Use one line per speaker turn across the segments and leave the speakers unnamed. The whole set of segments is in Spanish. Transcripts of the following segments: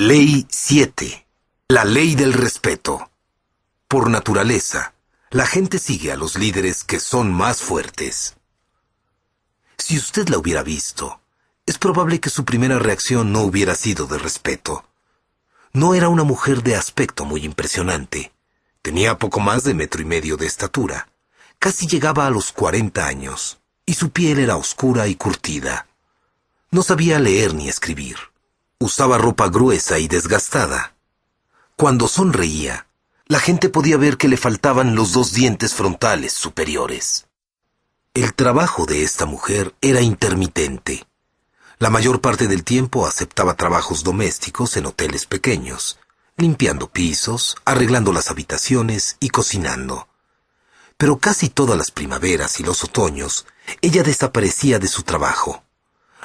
Ley 7. La ley del respeto. Por naturaleza, la gente sigue a los líderes que son más fuertes. Si usted la hubiera visto, es probable que su primera reacción no hubiera sido de respeto. No era una mujer de aspecto muy impresionante. Tenía poco más de 1,5 metros de estatura. Casi llegaba a los 40 años, y su piel era oscura y curtida. No sabía leer ni escribir. Usaba ropa gruesa y desgastada. Cuando sonreía, la gente podía ver que le faltaban los 2 dientes frontales superiores. El trabajo de esta mujer era intermitente. La mayor parte del tiempo aceptaba trabajos domésticos en hoteles pequeños, limpiando pisos, arreglando las habitaciones y cocinando. Pero casi todas las primaveras y los otoños, ella desaparecía de su trabajo.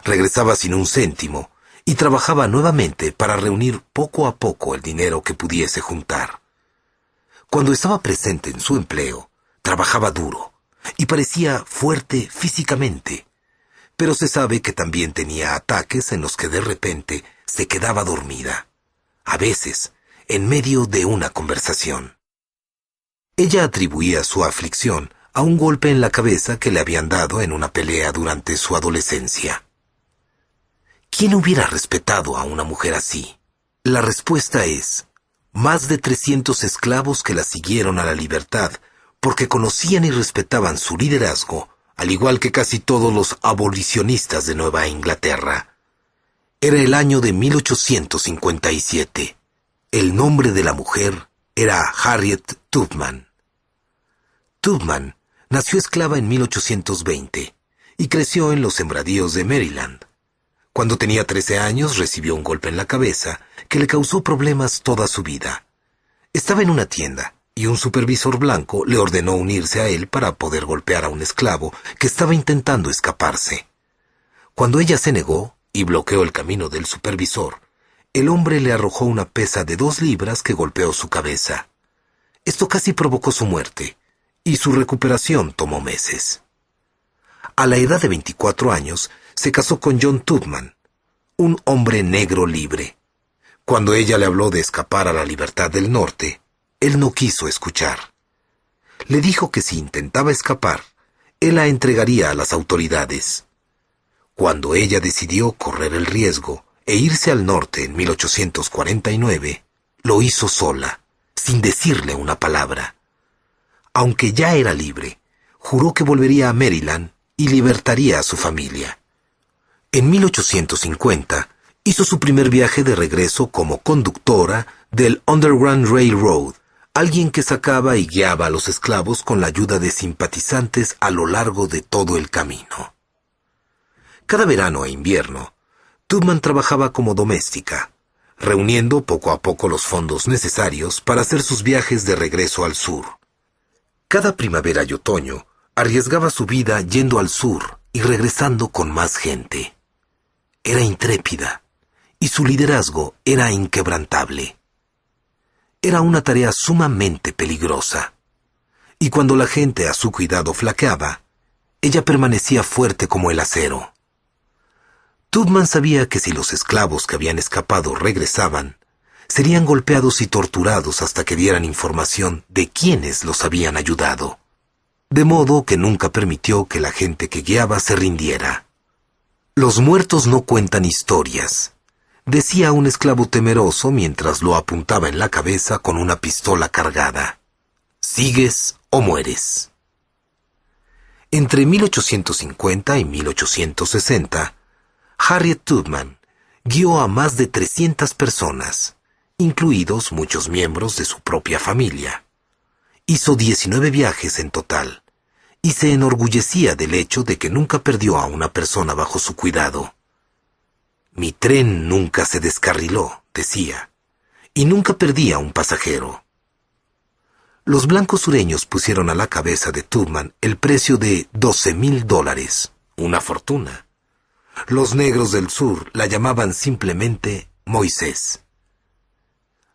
Regresaba sin un céntimo y trabajaba nuevamente para reunir poco a poco el dinero que pudiese juntar. Cuando estaba presente en su empleo, trabajaba duro y parecía fuerte físicamente, pero se sabe que también tenía ataques en los que de repente se quedaba dormida, a veces en medio de una conversación. Ella atribuía su aflicción a un golpe en la cabeza que le habían dado en una pelea durante su adolescencia. ¿Quién hubiera respetado a una mujer así? La respuesta es: más de 300 esclavos que la siguieron a la libertad porque conocían y respetaban su liderazgo, al igual que casi todos los abolicionistas de Nueva Inglaterra. Era el año de 1857. El nombre de la mujer era Harriet Tubman. Tubman nació esclava en 1820 y creció en los sembradíos de Maryland. Cuando tenía 13 años recibió un golpe en la cabeza que le causó problemas toda su vida. Estaba en una tienda y un supervisor blanco le ordenó unirse a él para poder golpear a un esclavo que estaba intentando escaparse. Cuando ella se negó y bloqueó el camino del supervisor, el hombre le arrojó una pesa de 2 libras que golpeó su cabeza. Esto casi provocó su muerte, y su recuperación tomó meses. A la edad de 24 años, se casó con John Tubman, un hombre negro libre. Cuando ella le habló de escapar a la libertad del norte, él no quiso escuchar. Le dijo que si intentaba escapar, él la entregaría a las autoridades. Cuando ella decidió correr el riesgo e irse al norte en 1849, lo hizo sola, sin decirle una palabra. Aunque ya era libre, juró que volvería a Maryland y libertaría a su familia. En 1850, hizo su primer viaje de regreso como conductora del Underground Railroad, alguien que sacaba y guiaba a los esclavos con la ayuda de simpatizantes a lo largo de todo el camino. Cada verano e invierno, Tubman trabajaba como doméstica, reuniendo poco a poco los fondos necesarios para hacer sus viajes de regreso al sur. Cada primavera y otoño, arriesgaba su vida yendo al sur y regresando con más gente. Era intrépida, y su liderazgo era inquebrantable. Era una tarea sumamente peligrosa, y cuando la gente a su cuidado flaqueaba, ella permanecía fuerte como el acero. Tubman sabía que si los esclavos que habían escapado regresaban, serían golpeados y torturados hasta que dieran información de quiénes los habían ayudado. De modo que nunca permitió que la gente que guiaba se rindiera. Los muertos no cuentan historias, decía un esclavo temeroso mientras lo apuntaba en la cabeza con una pistola cargada. ¿Sigues o mueres? Entre 1850 y 1860, Harriet Tubman guió a más de 300 personas, incluidos muchos miembros de su propia familia. Hizo 19 viajes en total, y se enorgullecía del hecho de que nunca perdió a una persona bajo su cuidado. Mi tren nunca se descarriló, decía, y nunca perdí a un pasajero. Los blancos sureños pusieron a la cabeza de Tubman el precio de $12,000, una fortuna. Los negros del sur la llamaban simplemente Moisés.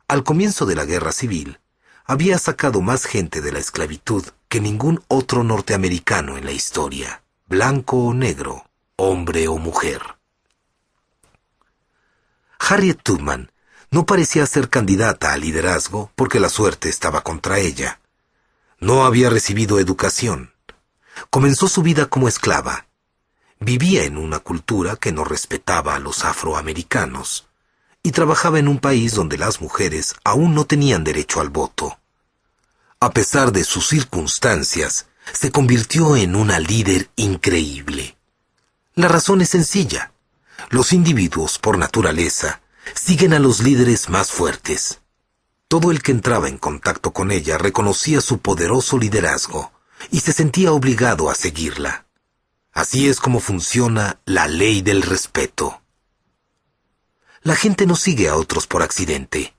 Al comienzo de la Guerra Civil, había sacado más gente de la esclavitud que ningún otro norteamericano en la historia, blanco o negro, hombre o mujer. Harriet Tubman No parecía ser candidata al liderazgo porque la suerte estaba contra ella. No había recibido educación. Comenzó su vida como esclava. Vivía en una cultura que no respetaba a los afroamericanos y trabajaba en un país donde las mujeres aún no tenían derecho al voto. A pesar de sus circunstancias, se convirtió en una líder increíble. La razón es sencilla. Los individuos, por naturaleza, siguen a los líderes más fuertes. Todo el que entraba en contacto con ella reconocía su poderoso liderazgo y se sentía obligado a seguirla. Así es como funciona la ley del respeto. La gente no sigue a otros por accidente.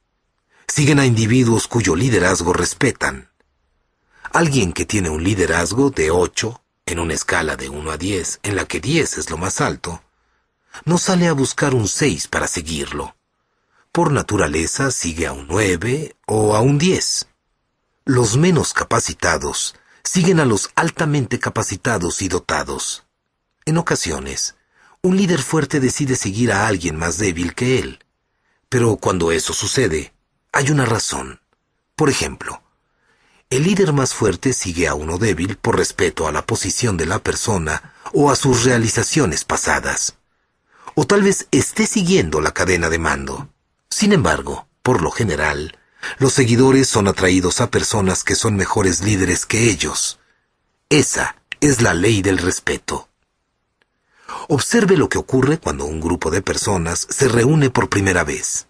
Siguen a individuos cuyo liderazgo respetan. Alguien que tiene un liderazgo de 8, en una escala de 1 a 10, en la que 10 es lo más alto, no sale a buscar un 6 para seguirlo. Por naturaleza sigue a un 9 o a un 10. Los menos capacitados siguen a los altamente capacitados y dotados. En ocasiones, un líder fuerte decide seguir a alguien más débil que él. Pero cuando eso sucede, hay una razón. Por ejemplo, el líder más fuerte sigue a uno débil por respeto a la posición de la persona o a sus realizaciones pasadas. O tal vez esté siguiendo la cadena de mando. Sin embargo, por lo general, los seguidores son atraídos a personas que son mejores líderes que ellos. Esa es la ley del respeto. Observe lo que ocurre cuando un grupo de personas se reúne por primera vez.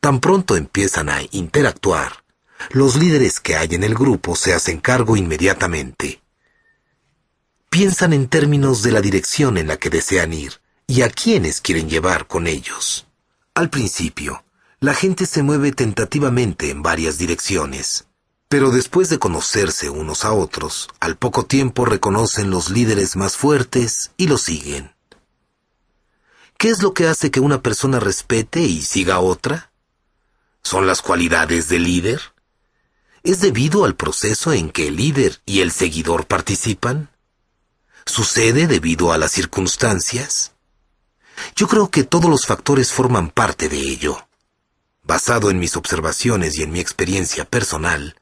Tan pronto empiezan a interactuar, los líderes que hay en el grupo se hacen cargo inmediatamente. Piensan en términos de la dirección en la que desean ir y a quiénes quieren llevar con ellos. Al principio, la gente se mueve tentativamente en varias direcciones, pero después de conocerse unos a otros, al poco tiempo reconocen los líderes más fuertes y los siguen. ¿Qué es lo que hace que una persona respete y siga a otra? ¿Son las cualidades del líder? ¿Es debido al proceso en que el líder y el seguidor participan? ¿Sucede debido a las circunstancias? Yo creo que todos los factores forman parte de ello. Basado en mis observaciones y en mi experiencia personal,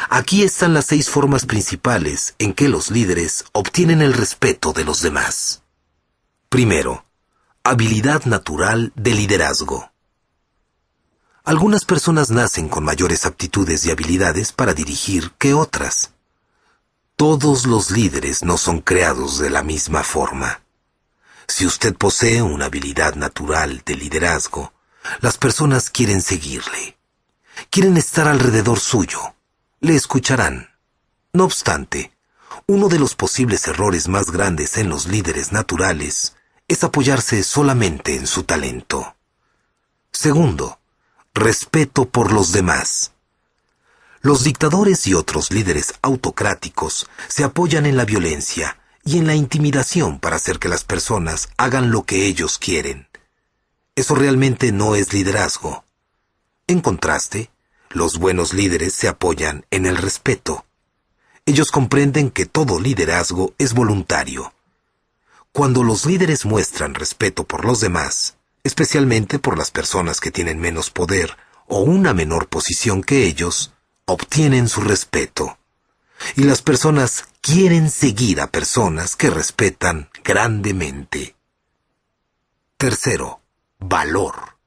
aquí están las 6 formas principales en que los líderes obtienen el respeto de los demás. Primero, habilidad natural de liderazgo. Algunas personas nacen con mayores aptitudes y habilidades para dirigir que otras. Todos los líderes no son creados de la misma forma. Si usted posee una habilidad natural de liderazgo, las personas quieren seguirle. Quieren estar alrededor suyo. Le escucharán. No obstante, uno de los posibles errores más grandes en los líderes naturales es apoyarse solamente en su talento. Segundo, respeto por los demás. Los dictadores y otros líderes autocráticos se apoyan en la violencia y en la intimidación para hacer que las personas hagan lo que ellos quieren. Eso realmente no es liderazgo. En contraste, los buenos líderes se apoyan en el respeto. Ellos comprenden que todo liderazgo es voluntario. Cuando los líderes muestran respeto por los demás, especialmente por las personas que tienen menos poder o una menor posición que ellos, obtienen su respeto. Y las personas quieren seguir a personas que respetan grandemente. Tercero, valor.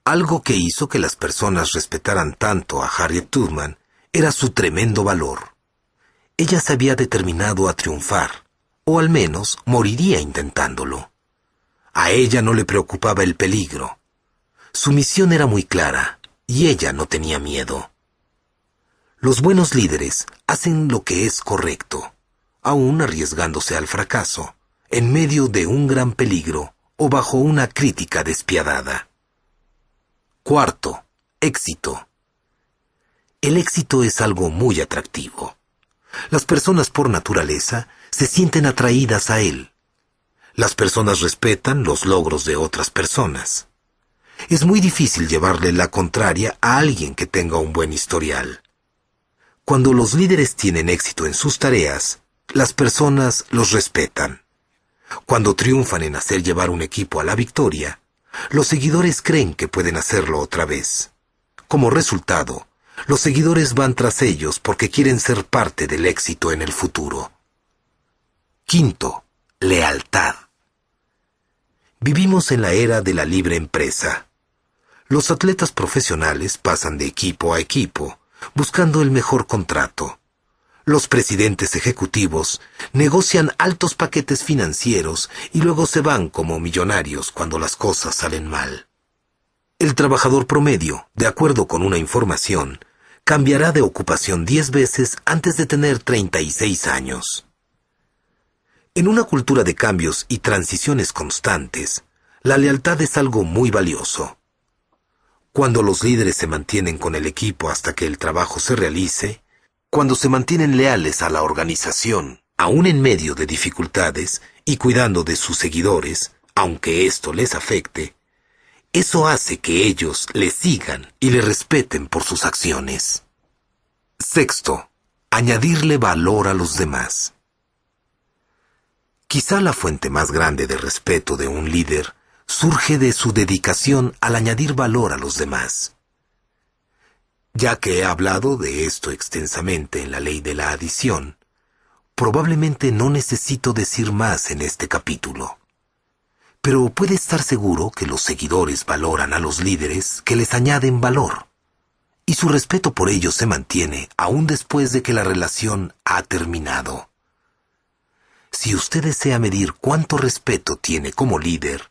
Algo que hizo que las personas respetaran tanto a Harriet Tubman era su tremendo valor. Ella se había determinado a triunfar, o al menos moriría intentándolo. A ella no le preocupaba el peligro. Su misión era muy clara, y ella no tenía miedo. Los buenos líderes hacen lo que es correcto, aún arriesgándose al fracaso, en medio de un gran peligro o bajo una crítica despiadada. Cuarto, éxito. El éxito es algo muy atractivo. Las personas por naturaleza se sienten atraídas a él. Las personas respetan los logros de otras personas. Es muy difícil llevarle la contraria a alguien que tenga un buen historial. Cuando los líderes tienen éxito en sus tareas, las personas los respetan. Cuando triunfan en hacer llevar un equipo a la victoria, Los seguidores creen que pueden hacerlo otra vez. Como resultado, los seguidores van tras ellos porque quieren ser parte del éxito en el futuro. Quinto, lealtad. Vivimos en la era de la libre empresa. Los atletas profesionales pasan de equipo a equipo, buscando el mejor contrato. Los presidentes ejecutivos negocian altos paquetes financieros y luego se van como millonarios cuando las cosas salen mal. El trabajador promedio, de acuerdo con una información, cambiará de ocupación 10 veces antes de tener 36 años. En una cultura de cambios y transiciones constantes, la lealtad es algo muy valioso. Cuando los líderes se mantienen con el equipo hasta que el trabajo se realice, cuando se mantienen leales a la organización, aún en medio de dificultades y cuidando de sus seguidores, aunque esto les afecte, eso hace que ellos le sigan y le respeten por sus acciones. Sexto, añadirle valor a los demás. Quizá la fuente más grande de respeto de un líder surge de su dedicación al añadir valor a los demás. Ya que he hablado de esto extensamente en la ley de la adición, probablemente no necesito decir más en este capítulo. Pero puede estar seguro que los seguidores valoran a los líderes que les añaden valor, y su respeto por ellos se mantiene aún después de que la relación ha terminado. Si usted desea medir cuánto respeto tiene como líder,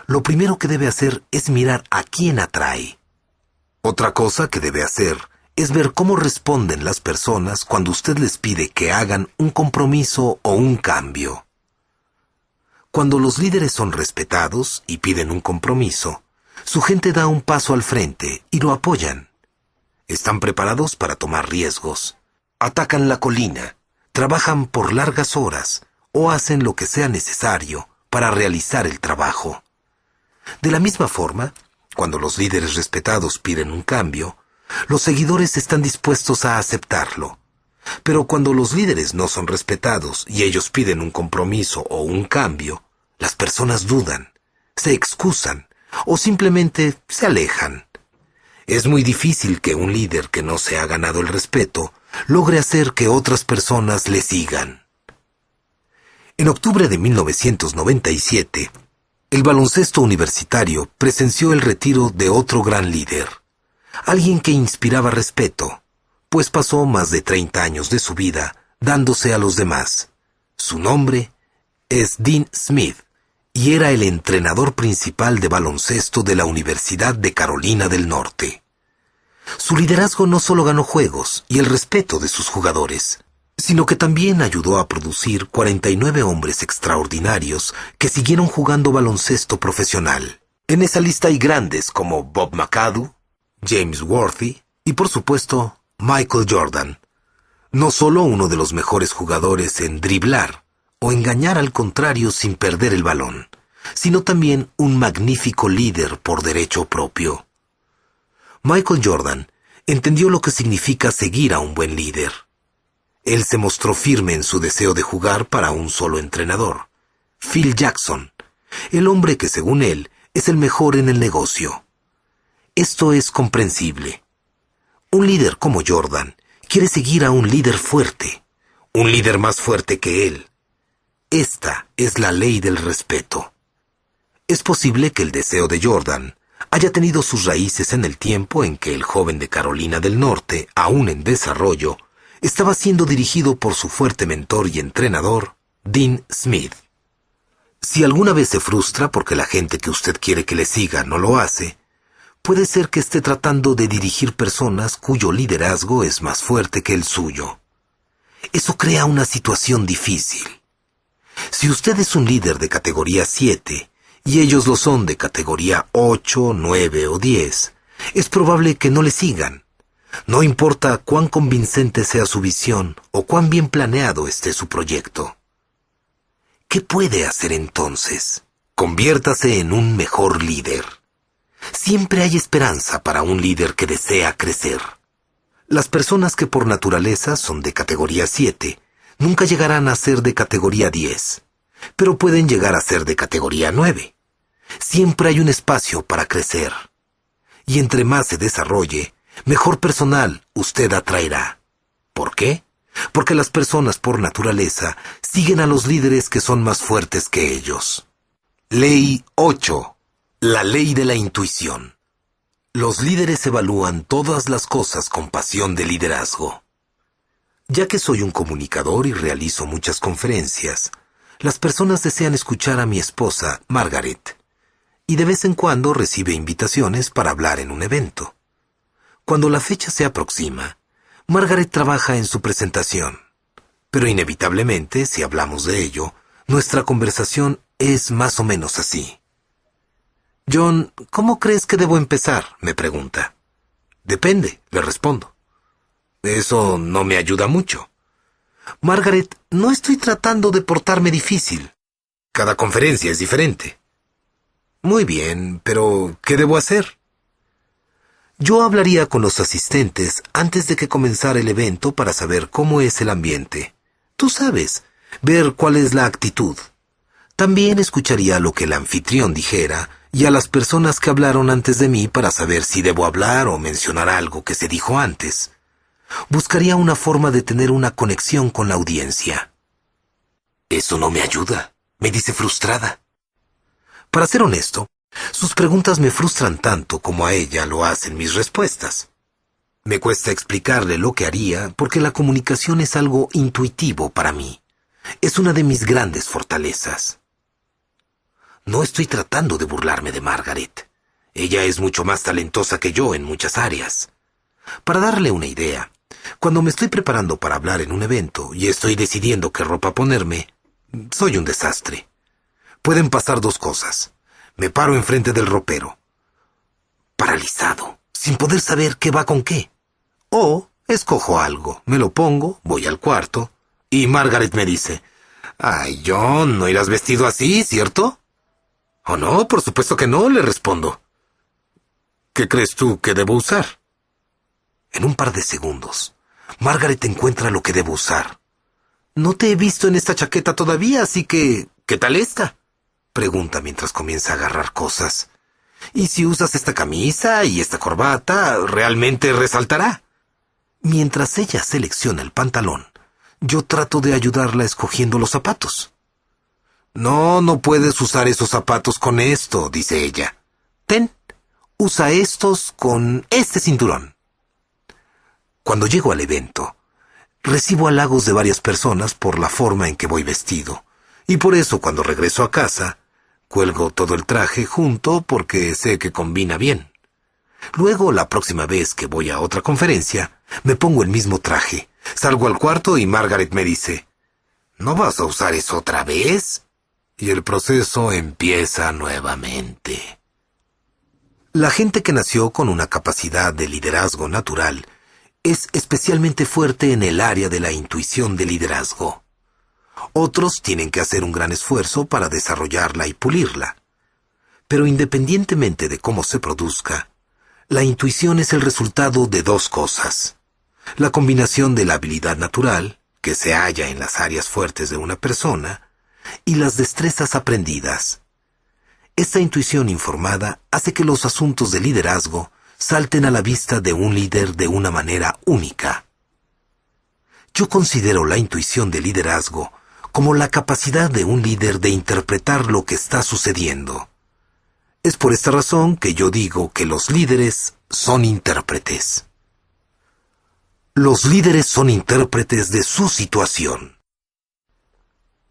lo primero que debe hacer es mirar a quién atrae. Otra cosa que debe hacer es ver cómo responden las personas cuando usted les pide que hagan un compromiso o un cambio. Cuando los líderes son respetados y piden un compromiso, su gente da un paso al frente y lo apoyan. Están preparados para tomar riesgos, atacan la colina, trabajan por largas horas o hacen lo que sea necesario para realizar el trabajo. De la misma forma, cuando los líderes respetados piden un cambio, los seguidores están dispuestos a aceptarlo. Pero cuando los líderes no son respetados y ellos piden un compromiso o un cambio, las personas dudan, se excusan o simplemente se alejan. Es muy difícil que un líder que no se ha ganado el respeto logre hacer que otras personas le sigan. En octubre de 1997, el baloncesto universitario presenció el retiro de otro gran líder, alguien que inspiraba respeto, pues pasó más de 30 años de su vida dándose a los demás. Su nombre es Dean Smith y era el entrenador principal de baloncesto de la Universidad de Carolina del Norte. Su liderazgo no solo ganó juegos y el respeto de sus jugadores, sino que también ayudó a producir 49 hombres extraordinarios que siguieron jugando baloncesto profesional. En esa lista hay grandes como Bob McAdoo, James Worthy y, por supuesto, Michael Jordan. No solo uno de los mejores jugadores en driblar o engañar al contrario sin perder el balón, sino también un magnífico líder por derecho propio. Michael Jordan entendió lo que significa seguir a un buen líder. Él se mostró firme en su deseo de jugar para un solo entrenador, Phil Jackson, el hombre que según él es el mejor en el negocio. Esto es comprensible. Un líder como Jordan quiere seguir a un líder fuerte, un líder más fuerte que él. Esta es la ley del respeto. Es posible que el deseo de Jordan haya tenido sus raíces en el tiempo en que el joven de Carolina del Norte, aún en desarrollo, estaba siendo dirigido por su fuerte mentor y entrenador, Dean Smith. Si alguna vez se frustra porque la gente que usted quiere que le siga no lo hace, puede ser que esté tratando de dirigir personas cuyo liderazgo es más fuerte que el suyo. Eso crea una situación difícil. Si usted es un líder de categoría 7 y ellos lo son de categoría 8, 9 o 10, es probable que no le sigan. No importa cuán convincente sea su visión o cuán bien planeado esté su proyecto. ¿Qué puede hacer entonces? Conviértase en un mejor líder. Siempre hay esperanza para un líder que desea crecer. Las personas que por naturaleza son de categoría 7 nunca llegarán a ser de categoría 10, pero pueden llegar a ser de categoría 9. Siempre hay un espacio para crecer. Y entre más se desarrolle, mejor personal usted atraerá. ¿Por qué? Porque las personas por naturaleza siguen a los líderes que son más fuertes que ellos. Ley 8. La ley de la intuición. Los líderes evalúan todas las cosas con pasión de liderazgo. Ya que soy un comunicador y realizo muchas conferencias, las personas desean escuchar a mi esposa, Margaret, y de vez en cuando recibe invitaciones para hablar en un evento. Cuando la fecha se aproxima, Margaret trabaja en su presentación, pero inevitablemente, si hablamos de ello, nuestra conversación es más o menos así. John, ¿cómo crees que debo empezar?, me pregunta. Depende, le respondo. Eso no me ayuda mucho. Margaret, no estoy tratando de portarme difícil. Cada conferencia es diferente. Muy bien, pero ¿qué debo hacer? Yo hablaría con los asistentes antes de que comenzara el evento para saber cómo es el ambiente. Tú sabes, ver cuál es la actitud. También escucharía lo que el anfitrión dijera y a las personas que hablaron antes de mí para saber si debo hablar o mencionar algo que se dijo antes. Buscaría una forma de tener una conexión con la audiencia. Eso no me ayuda, me dice frustrada. Para ser honesto, sus preguntas me frustran tanto como a ella lo hacen mis respuestas. Me cuesta explicarle lo que haría porque la comunicación es algo intuitivo para mí. Es una de mis grandes fortalezas. No estoy tratando de burlarme de Margaret. Ella es mucho más talentosa que yo en muchas áreas. Para darle una idea, cuando me estoy preparando para hablar en un evento y estoy decidiendo qué ropa ponerme, soy un desastre. Pueden pasar dos cosas. Me paro enfrente del ropero, paralizado, sin poder saber qué va con qué. O escojo algo, me lo pongo, voy al cuarto, y Margaret me dice, «Ay, John, no irás vestido así, ¿cierto?» «Oh, no, por supuesto que no», le respondo. «¿Qué crees tú que debo usar?» En un par de segundos, Margaret encuentra lo que debo usar. «No te he visto en esta chaqueta todavía, así que... ¿qué tal esta?», pregunta mientras comienza a agarrar cosas. «Y si usas esta camisa y esta corbata, ¿realmente resaltará?». Mientras ella selecciona el pantalón, yo trato de ayudarla escogiendo los zapatos. «No, no puedes usar esos zapatos con esto», dice ella. «Ten, usa estos con este cinturón». Cuando llego al evento, recibo halagos de varias personas por la forma en que voy vestido, y por eso cuando regreso a casa, cuelgo todo el traje junto porque sé que combina bien. Luego, la próxima vez que voy a otra conferencia, me pongo el mismo traje, salgo al cuarto y Margaret me dice, «¿No vas a usar eso otra vez?». Y el proceso empieza nuevamente. La gente que nació con una capacidad de liderazgo natural es especialmente fuerte en el área de la intuición de liderazgo. Otros tienen que hacer un gran esfuerzo para desarrollarla y pulirla. Pero independientemente de cómo se produzca, la intuición es el resultado de dos cosas. La combinación de la habilidad natural, que se halla en las áreas fuertes de una persona, y las destrezas aprendidas. Esta intuición informada hace que los asuntos de liderazgo salten a la vista de un líder de una manera única. Yo considero la intuición de liderazgo como la capacidad de un líder de interpretar lo que está sucediendo. Es por esta razón que yo digo que los líderes son intérpretes. Los líderes son intérpretes de su situación.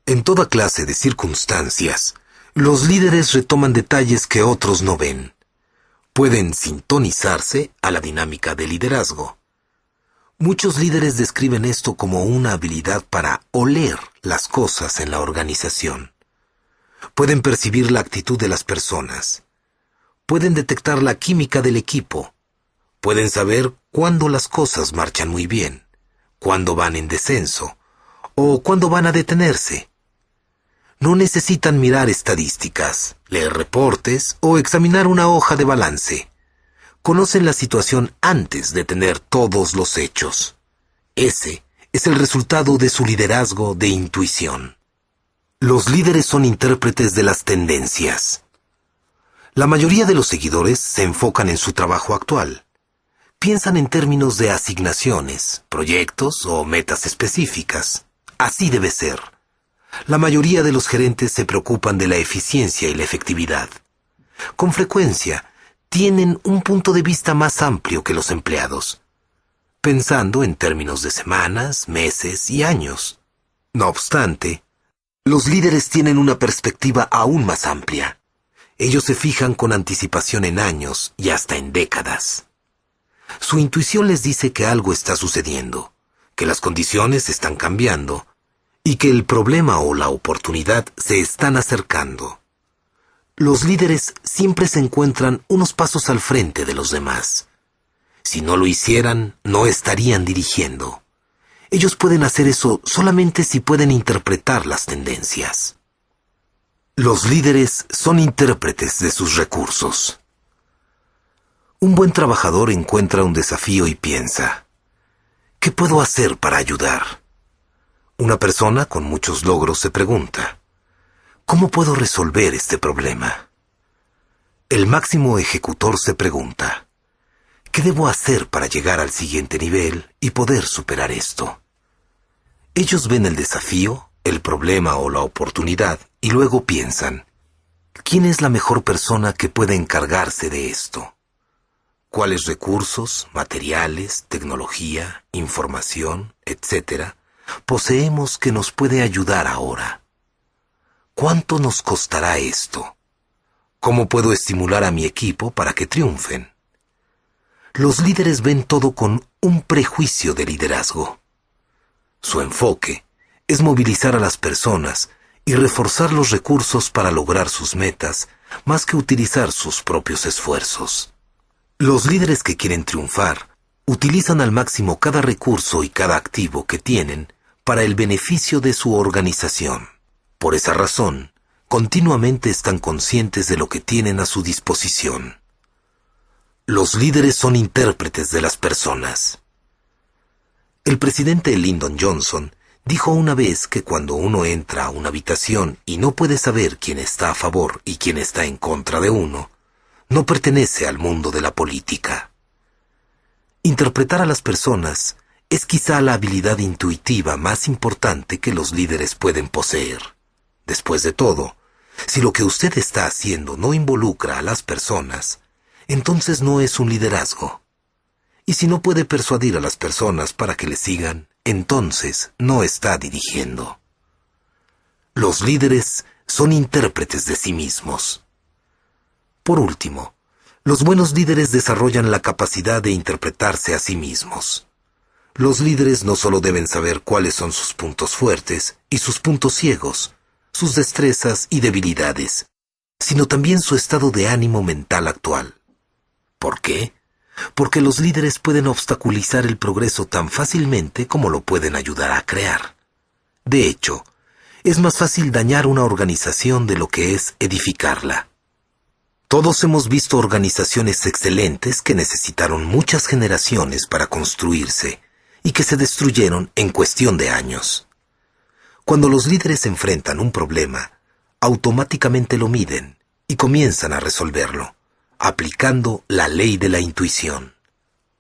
En toda clase de circunstancias, los líderes retoman detalles que otros no ven. Pueden sintonizarse a la dinámica de liderazgo. Muchos líderes describen esto como una habilidad para oler las cosas en la organización. Pueden percibir la actitud de las personas. Pueden detectar la química del equipo. Pueden saber cuándo las cosas marchan muy bien, cuándo van en descenso o cuándo van a detenerse. No necesitan mirar estadísticas, leer reportes o examinar una hoja de balance. Conocen la situación antes de tener todos los hechos. Ese es el resultado de su liderazgo de intuición. Los líderes son intérpretes de las tendencias. La mayoría de los seguidores se enfocan en su trabajo actual. Piensan en términos de asignaciones, proyectos o metas específicas. Así debe ser. La mayoría de los gerentes se preocupan de la eficiencia y la efectividad. Con frecuencia, tienen un punto de vista más amplio que los empleados, pensando en términos de semanas, meses y años. No obstante, los líderes tienen una perspectiva aún más amplia. Ellos se fijan con anticipación en años y hasta en décadas. Su intuición les dice que algo está sucediendo, que las condiciones están cambiando y que el problema o la oportunidad se están acercando. Los líderes siempre se encuentran unos pasos al frente de los demás. Si no lo hicieran, no estarían dirigiendo. Ellos pueden hacer eso solamente si pueden interpretar las tendencias. Los líderes son intérpretes de sus recursos. Un buen trabajador encuentra un desafío y piensa, ¿qué puedo hacer para ayudar? Una persona con muchos logros se pregunta, ¿cómo puedo resolver este problema? El máximo ejecutor se pregunta, ¿qué debo hacer para llegar al siguiente nivel y poder superar esto? Ellos ven el desafío, el problema o la oportunidad y luego piensan, ¿quién es la mejor persona que puede encargarse de esto? ¿Cuáles recursos, materiales, tecnología, información, etcétera, poseemos que nos puede ayudar ahora? ¿Cuánto nos costará esto? ¿Cómo puedo estimular a mi equipo para que triunfen? Los líderes ven todo con un prejuicio de liderazgo. Su enfoque es movilizar a las personas y reforzar los recursos para lograr sus metas, más que utilizar sus propios esfuerzos. Los líderes que quieren triunfar utilizan al máximo cada recurso y cada activo que tienen para el beneficio de su organización. Por esa razón, continuamente están conscientes de lo que tienen a su disposición. Los líderes son intérpretes de las personas. El presidente Lyndon Johnson dijo una vez que cuando uno entra a una habitación y no puede saber quién está a favor y quién está en contra de uno, no pertenece al mundo de la política. Interpretar a las personas es quizá la habilidad intuitiva más importante que los líderes pueden poseer. Después de todo, si lo que usted está haciendo no involucra a las personas, entonces no es un liderazgo. Y si no puede persuadir a las personas para que le sigan, entonces no está dirigiendo. Los líderes son intérpretes de sí mismos. Por último, los buenos líderes desarrollan la capacidad de interpretarse a sí mismos. Los líderes no solo deben saber cuáles son sus puntos fuertes y sus puntos ciegos, sus destrezas y debilidades, sino también su estado de ánimo mental actual. ¿Por qué? Porque los líderes pueden obstaculizar el progreso tan fácilmente como lo pueden ayudar a crear. De hecho, es más fácil dañar una organización de lo que es edificarla. Todos hemos visto organizaciones excelentes que necesitaron muchas generaciones para construirse y que se destruyeron en cuestión de años. Cuando los líderes enfrentan un problema, automáticamente lo miden y comienzan a resolverlo, aplicando la ley de la intuición.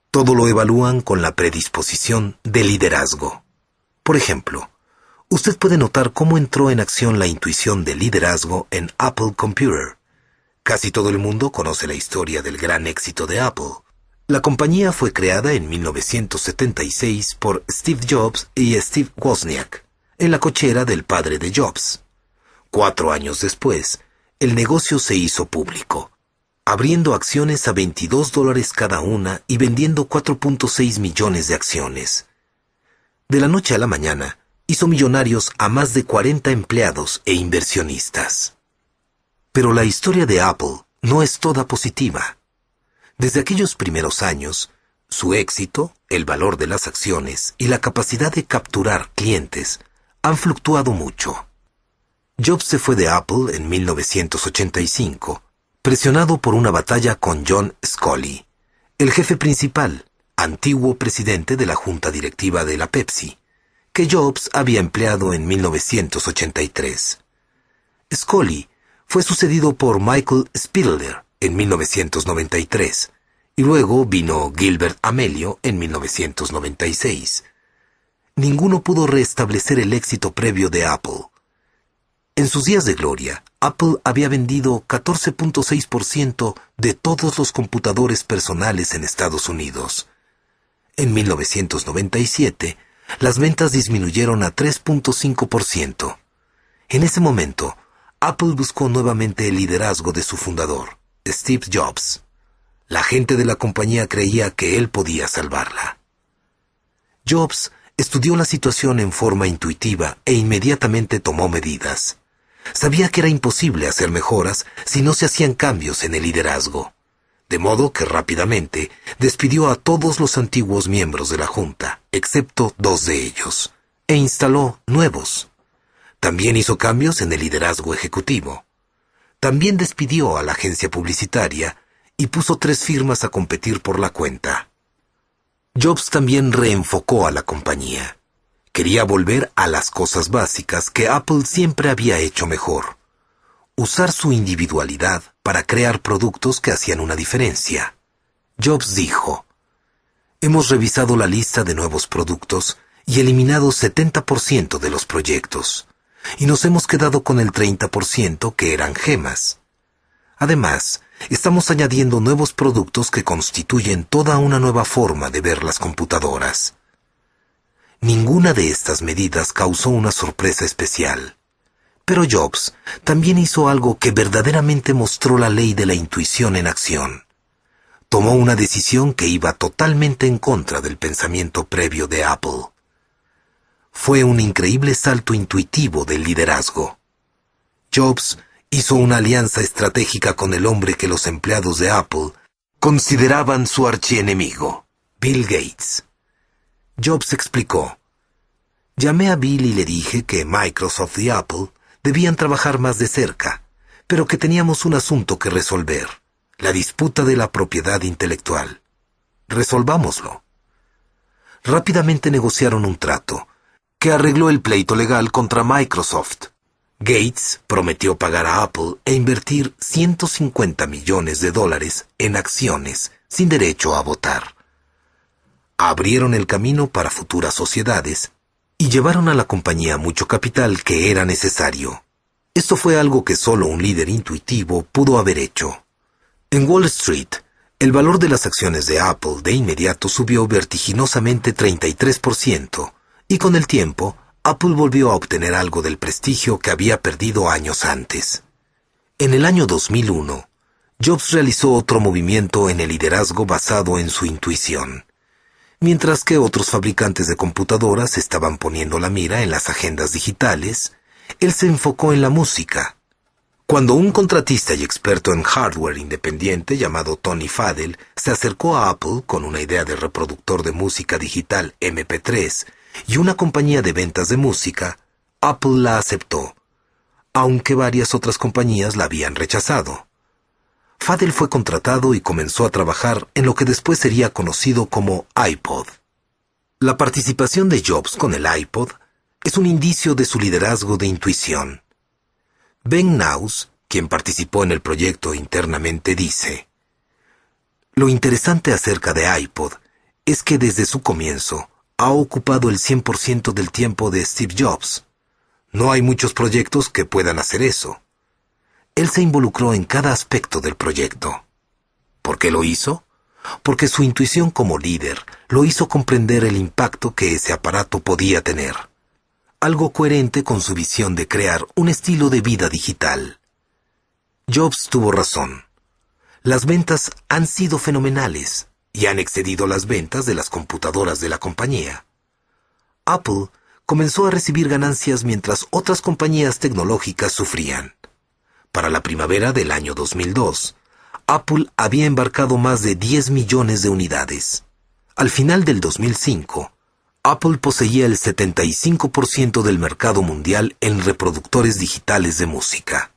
Todo lo evalúan con la predisposición de liderazgo. Por ejemplo, usted puede notar cómo entró en acción la intuición de liderazgo en Apple Computer. Casi todo el mundo conoce la historia del gran éxito de Apple. La compañía fue creada en 1976 por Steve Jobs y Steve Wozniak, en la cochera del padre de Jobs. 4 años después, el negocio se hizo público, abriendo acciones a $22 cada una y vendiendo 4.6 millones de acciones. De la noche a la mañana, hizo millonarios a más de 40 empleados e inversionistas. Pero la historia de Apple no es toda positiva. Desde aquellos primeros años, su éxito, el valor de las acciones y la capacidad de capturar clientes han fluctuado mucho. Jobs se fue de Apple en 1985, presionado por una batalla con John Sculley, el jefe principal, antiguo presidente de la junta directiva de la Pepsi, que Jobs había empleado en 1983. Sculley fue sucedido por Michael Spindler, en 1993, y luego vino Gilbert Amelio en 1996. Ninguno pudo restablecer el éxito previo de Apple. En sus días de gloria, Apple había vendido 14.6% de todos los computadores personales en Estados Unidos. En 1997, las ventas disminuyeron a 3.5%. En ese momento, Apple buscó nuevamente el liderazgo de su fundador, Steve Jobs. La gente de la compañía creía que él podía salvarla. Jobs estudió la situación en forma intuitiva e inmediatamente tomó medidas. Sabía que era imposible hacer mejoras si no se hacían cambios en el liderazgo, de modo que rápidamente despidió a todos los antiguos miembros de la junta, excepto 2 de ellos, e instaló nuevos. También hizo cambios en el liderazgo ejecutivo. También despidió a la agencia publicitaria y puso 3 firmas a competir por la cuenta. Jobs también reenfocó a la compañía. Quería volver a las cosas básicas que Apple siempre había hecho mejor. Usar su individualidad para crear productos que hacían una diferencia. Jobs dijo: "Hemos revisado la lista de nuevos productos y eliminado 70% de los proyectos, y nos hemos quedado con el 30% que eran gemas. Además, estamos añadiendo nuevos productos que constituyen toda una nueva forma de ver las computadoras." Ninguna de estas medidas causó una sorpresa especial. Pero Jobs también hizo algo que verdaderamente mostró la ley de la intuición en acción. Tomó una decisión que iba totalmente en contra del pensamiento previo de Apple. Fue un increíble salto intuitivo del liderazgo. Jobs hizo una alianza estratégica con el hombre que los empleados de Apple consideraban su archienemigo, Bill Gates. Jobs explicó: "Llamé a Bill y le dije que Microsoft y Apple debían trabajar más de cerca, pero que teníamos un asunto que resolver, la disputa de la propiedad intelectual. Resolvámoslo." Rápidamente negociaron un trato que arregló el pleito legal contra Microsoft. Gates prometió pagar a Apple e invertir $150 millones en acciones sin derecho a votar. Abrieron el camino para futuras sociedades y llevaron a la compañía mucho capital que era necesario. Esto fue algo que solo un líder intuitivo pudo haber hecho. En Wall Street, el valor de las acciones de Apple de inmediato subió vertiginosamente 33%, y con el tiempo, Apple volvió a obtener algo del prestigio que había perdido años antes. En el año 2001, Jobs realizó otro movimiento en el liderazgo basado en su intuición. Mientras que otros fabricantes de computadoras estaban poniendo la mira en las agendas digitales, él se enfocó en la música. Cuando un contratista y experto en hardware independiente llamado Tony Fadell se acercó a Apple con una idea de reproductor de música digital MP3 y una compañía de ventas de música, Apple la aceptó, aunque varias otras compañías la habían rechazado. Fadell fue contratado y comenzó a trabajar en lo que después sería conocido como iPod. La participación de Jobs con el iPod es un indicio de su liderazgo de intuición. Ben Naus, quien participó en el proyecto internamente, dice: "Lo interesante acerca de iPod es que desde su comienzo ha ocupado el 100% del tiempo de Steve Jobs. No hay muchos proyectos que puedan hacer eso. Él se involucró en cada aspecto del proyecto. ¿Por qué lo hizo? Porque su intuición como líder lo hizo comprender el impacto que ese aparato podía tener. Algo coherente con su visión de crear un estilo de vida digital." Jobs tuvo razón. Las ventas han sido fenomenales y han excedido las ventas de las computadoras de la compañía. Apple comenzó a recibir ganancias mientras otras compañías tecnológicas sufrían. Para la primavera del año 2002, Apple había embarcado más de 10 millones de unidades. Al final del 2005, Apple poseía el 75% del mercado mundial en reproductores digitales de música.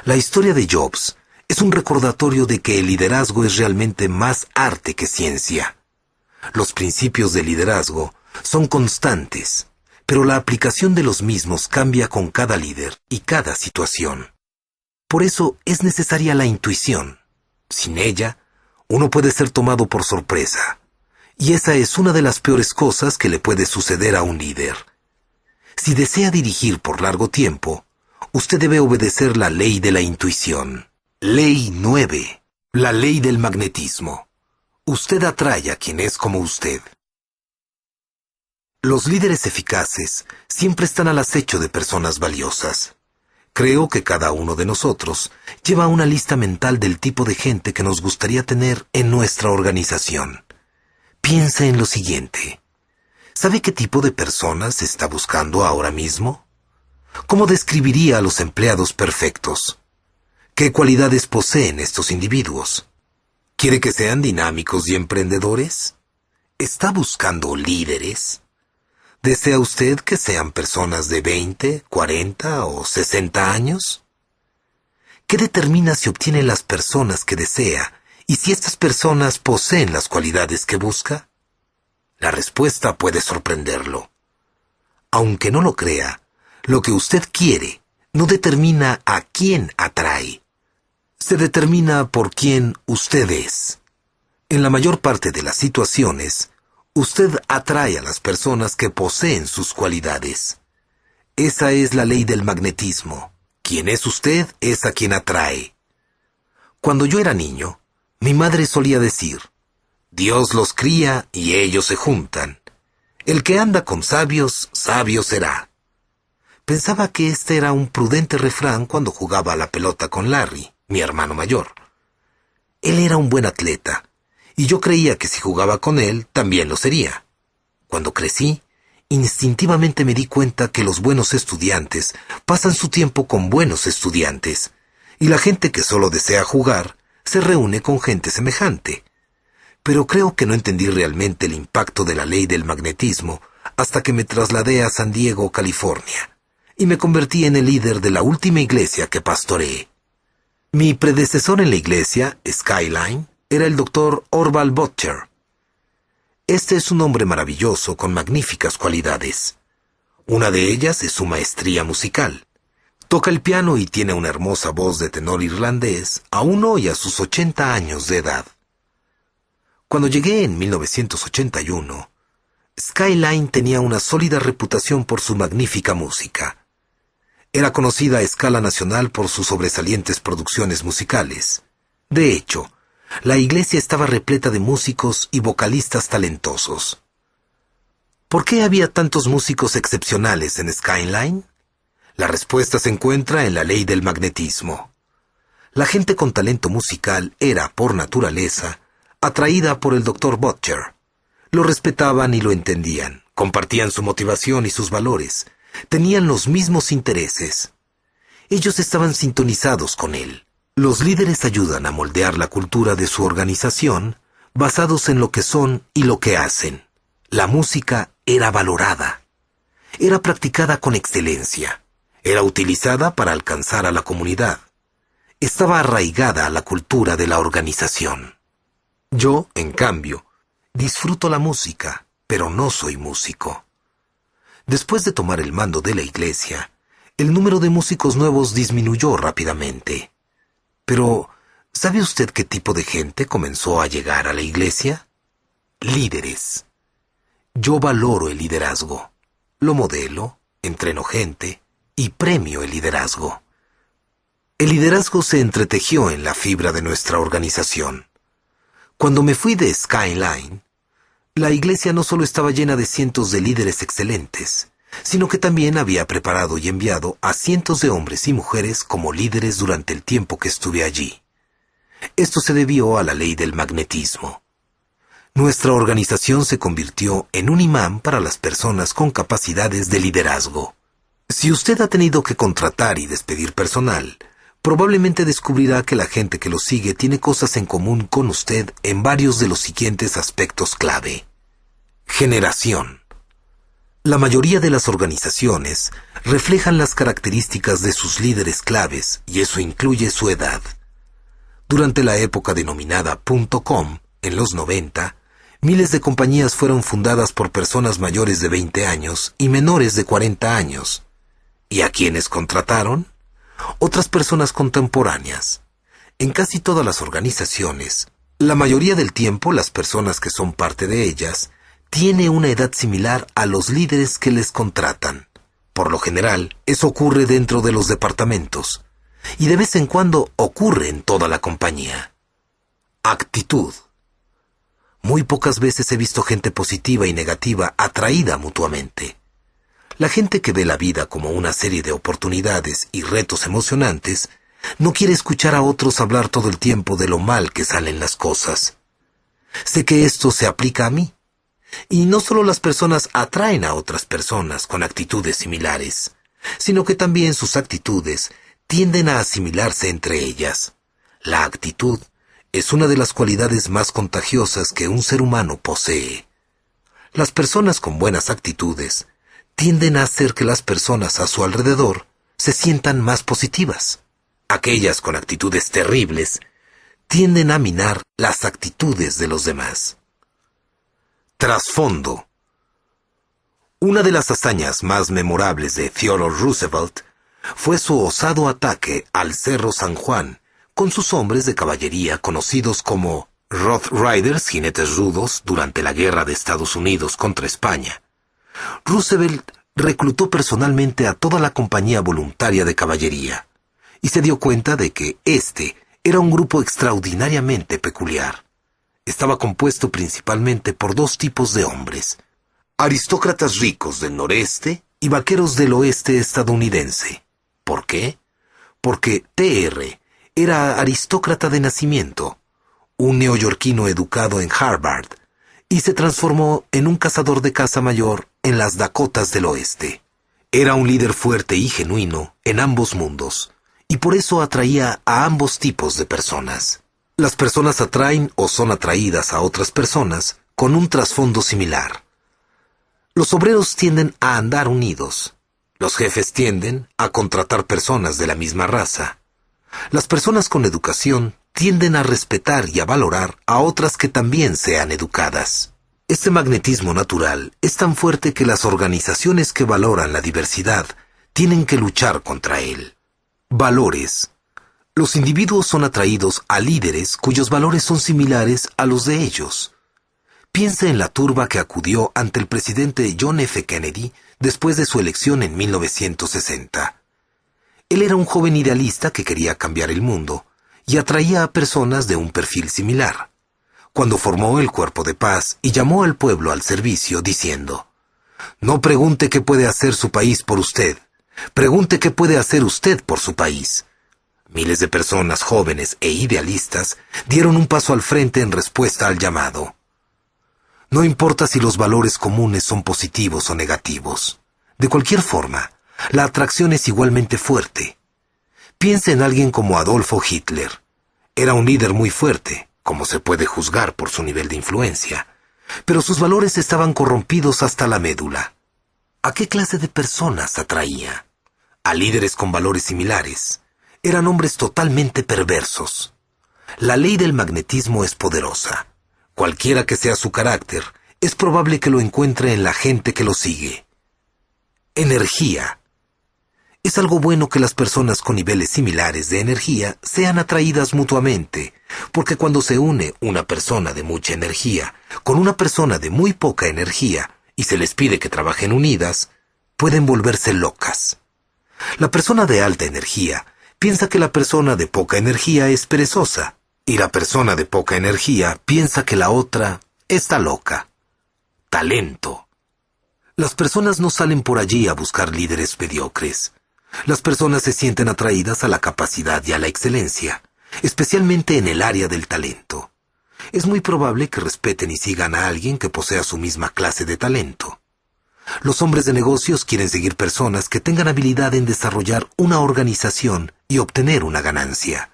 La historia de Jobs es un recordatorio de que el liderazgo es realmente más arte que ciencia. Los principios de liderazgo son constantes, pero la aplicación de los mismos cambia con cada líder y cada situación. Por eso es necesaria la intuición. Sin ella, uno puede ser tomado por sorpresa. Y esa es una de las peores cosas que le puede suceder a un líder. Si desea dirigir por largo tiempo, usted debe obedecer la ley de la intuición. Ley 9. La ley del magnetismo. Usted atrae a quien es como usted. Los líderes eficaces siempre están al acecho de personas valiosas. Creo que cada uno de nosotros lleva una lista mental del tipo de gente que nos gustaría tener en nuestra organización. Piensa en lo siguiente. ¿Sabe qué tipo de personas está buscando ahora mismo? ¿Cómo describiría a los empleados perfectos? ¿Qué cualidades poseen estos individuos? ¿Quiere que sean dinámicos y emprendedores? ¿Está buscando líderes? ¿Desea usted que sean personas de 20, 40 o 60 años? ¿Qué determina si obtiene las personas que desea y si estas personas poseen las cualidades que busca? La respuesta puede sorprenderlo. Aunque no lo crea, lo que usted quiere no determina a quién atrae. Se determina por quién usted es. En la mayor parte de las situaciones, usted atrae a las personas que poseen sus cualidades. Esa es la ley del magnetismo. Quien es usted es a quien atrae. Cuando yo era niño, mi madre solía decir, Dios los cría y ellos se juntan. El que anda con sabios, sabio será. Pensaba que este era un prudente refrán cuando jugaba a la pelota con Larry, mi hermano mayor. Él era un buen atleta, y yo creía que si jugaba con él, también lo sería. Cuando crecí, instintivamente me di cuenta que los buenos estudiantes pasan su tiempo con buenos estudiantes, y la gente que solo desea jugar se reúne con gente semejante. Pero creo que no entendí realmente el impacto de la ley del magnetismo hasta que me trasladé a San Diego, California, y me convertí en el líder de la última iglesia que pastoreé. Mi predecesor en la iglesia, Skyline, era el Dr. Orval Butcher. Este es un hombre maravilloso con magníficas cualidades. Una de ellas es su maestría musical. Toca el piano y tiene una hermosa voz de tenor irlandés aún hoy a sus 80 años de edad. Cuando llegué en 1981, Skyline tenía una sólida reputación por su magnífica música. Era conocida a escala nacional por sus sobresalientes producciones musicales. De hecho, la iglesia estaba repleta de músicos y vocalistas talentosos. ¿Por qué había tantos músicos excepcionales en Skyline? La respuesta se encuentra en la ley del magnetismo. La gente con talento musical era, por naturaleza, atraída por el Dr. Butcher. Lo respetaban y lo entendían, compartían su motivación y sus valores, tenían los mismos intereses. Ellos estaban sintonizados con él. Los líderes ayudan a moldear la cultura de su organización basados en lo que son y lo que hacen. La música era valorada. Era practicada con excelencia. Era utilizada para alcanzar a la comunidad. Estaba arraigada a la cultura de la organización. Yo, en cambio, disfruto la música, pero no soy músico. Después de tomar el mando de la iglesia, el número de músicos nuevos disminuyó rápidamente. Pero, ¿sabe usted qué tipo de gente comenzó a llegar a la iglesia? Líderes. Yo valoro el liderazgo. Lo modelo, entreno gente y premio el liderazgo. El liderazgo se entretejió en la fibra de nuestra organización. Cuando me fui de Skyline, la iglesia no solo estaba llena de cientos de líderes excelentes, sino que también había preparado y enviado a cientos de hombres y mujeres como líderes durante el tiempo que estuve allí. Esto se debió a la ley del magnetismo. Nuestra organización se convirtió en un imán para las personas con capacidades de liderazgo. Si usted ha tenido que contratar y despedir personal, probablemente descubrirá que la gente que lo sigue tiene cosas en común con usted en varios de los siguientes aspectos clave. Generación. La mayoría de las organizaciones reflejan las características de sus líderes claves y eso incluye su edad. Durante la época denominada .com, en los 90, miles de compañías fueron fundadas por personas mayores de 20 años y menores de 40 años. ¿Y a quiénes contrataron? Otras personas contemporáneas. En casi todas las organizaciones, la mayoría del tiempo las personas que son parte de ellas tiene una edad similar a los líderes que les contratan. Por lo general, eso ocurre dentro de los departamentos, y de vez en cuando ocurre en toda la compañía. Actitud. Muy pocas veces he visto gente positiva y negativa atraída mutuamente. La gente que ve la vida como una serie de oportunidades y retos emocionantes no quiere escuchar a otros hablar todo el tiempo de lo mal que salen las cosas. Sé que esto se aplica a mí. Y no solo las personas atraen a otras personas con actitudes similares, sino que también sus actitudes tienden a asimilarse entre ellas. La actitud es una de las cualidades más contagiosas que un ser humano posee. Las personas con buenas actitudes tienden a hacer que las personas a su alrededor se sientan más positivas. Aquellas con actitudes terribles tienden a minar las actitudes de los demás. Trasfondo. Una de las hazañas más memorables de Theodore Roosevelt fue su osado ataque al Cerro San Juan con sus hombres de caballería conocidos como Rough Riders, jinetes rudos, durante la guerra de Estados Unidos contra España. Roosevelt reclutó personalmente a toda la compañía voluntaria de caballería y se dio cuenta de que este era un grupo extraordinariamente peculiar. Estaba compuesto principalmente por dos tipos de hombres: aristócratas ricos del noreste y vaqueros del oeste estadounidense. ¿Por qué? Porque T.R. era aristócrata de nacimiento, un neoyorquino educado en Harvard, y se transformó en un cazador de caza mayor en las Dakotas del oeste. Era un líder fuerte y genuino en ambos mundos, y por eso atraía a ambos tipos de personas. Las personas atraen o son atraídas a otras personas con un trasfondo similar. Los obreros tienden a andar unidos. Los jefes tienden a contratar personas de la misma raza. Las personas con educación tienden a respetar y a valorar a otras que también sean educadas. Este magnetismo natural es tan fuerte que las organizaciones que valoran la diversidad tienen que luchar contra él. Valores. Los individuos son atraídos a líderes cuyos valores son similares a los de ellos. Piensa en la turba que acudió ante el presidente John F. Kennedy después de su elección en 1960. Él era un joven idealista que quería cambiar el mundo y atraía a personas de un perfil similar. Cuando formó el Cuerpo de Paz y llamó al pueblo al servicio diciendo: «No pregunte qué puede hacer su país por usted, pregunte qué puede hacer usted por su país». Miles de personas jóvenes e idealistas dieron un paso al frente en respuesta al llamado. No importa si los valores comunes son positivos o negativos. De cualquier forma, la atracción es igualmente fuerte. Piensa en alguien como Adolfo Hitler. Era un líder muy fuerte, como se puede juzgar por su nivel de influencia, pero sus valores estaban corrompidos hasta la médula. ¿A qué clase de personas atraía? A líderes con valores similares. Eran hombres totalmente perversos. La ley del magnetismo es poderosa. Cualquiera que sea su carácter, es probable que lo encuentre en la gente que lo sigue. Energía. Es algo bueno que las personas con niveles similares de energía sean atraídas mutuamente, porque cuando se une una persona de mucha energía con una persona de muy poca energía y se les pide que trabajen unidas, pueden volverse locas. La persona de alta energía piensa que la persona de poca energía es perezosa, y la persona de poca energía piensa que la otra está loca. Talento. Las personas no salen por allí a buscar líderes mediocres. Las personas se sienten atraídas a la capacidad y a la excelencia, especialmente en el área del talento. Es muy probable que respeten y sigan a alguien que posea su misma clase de talento. Los hombres de negocios quieren seguir personas que tengan habilidad en desarrollar una organización y obtener una ganancia.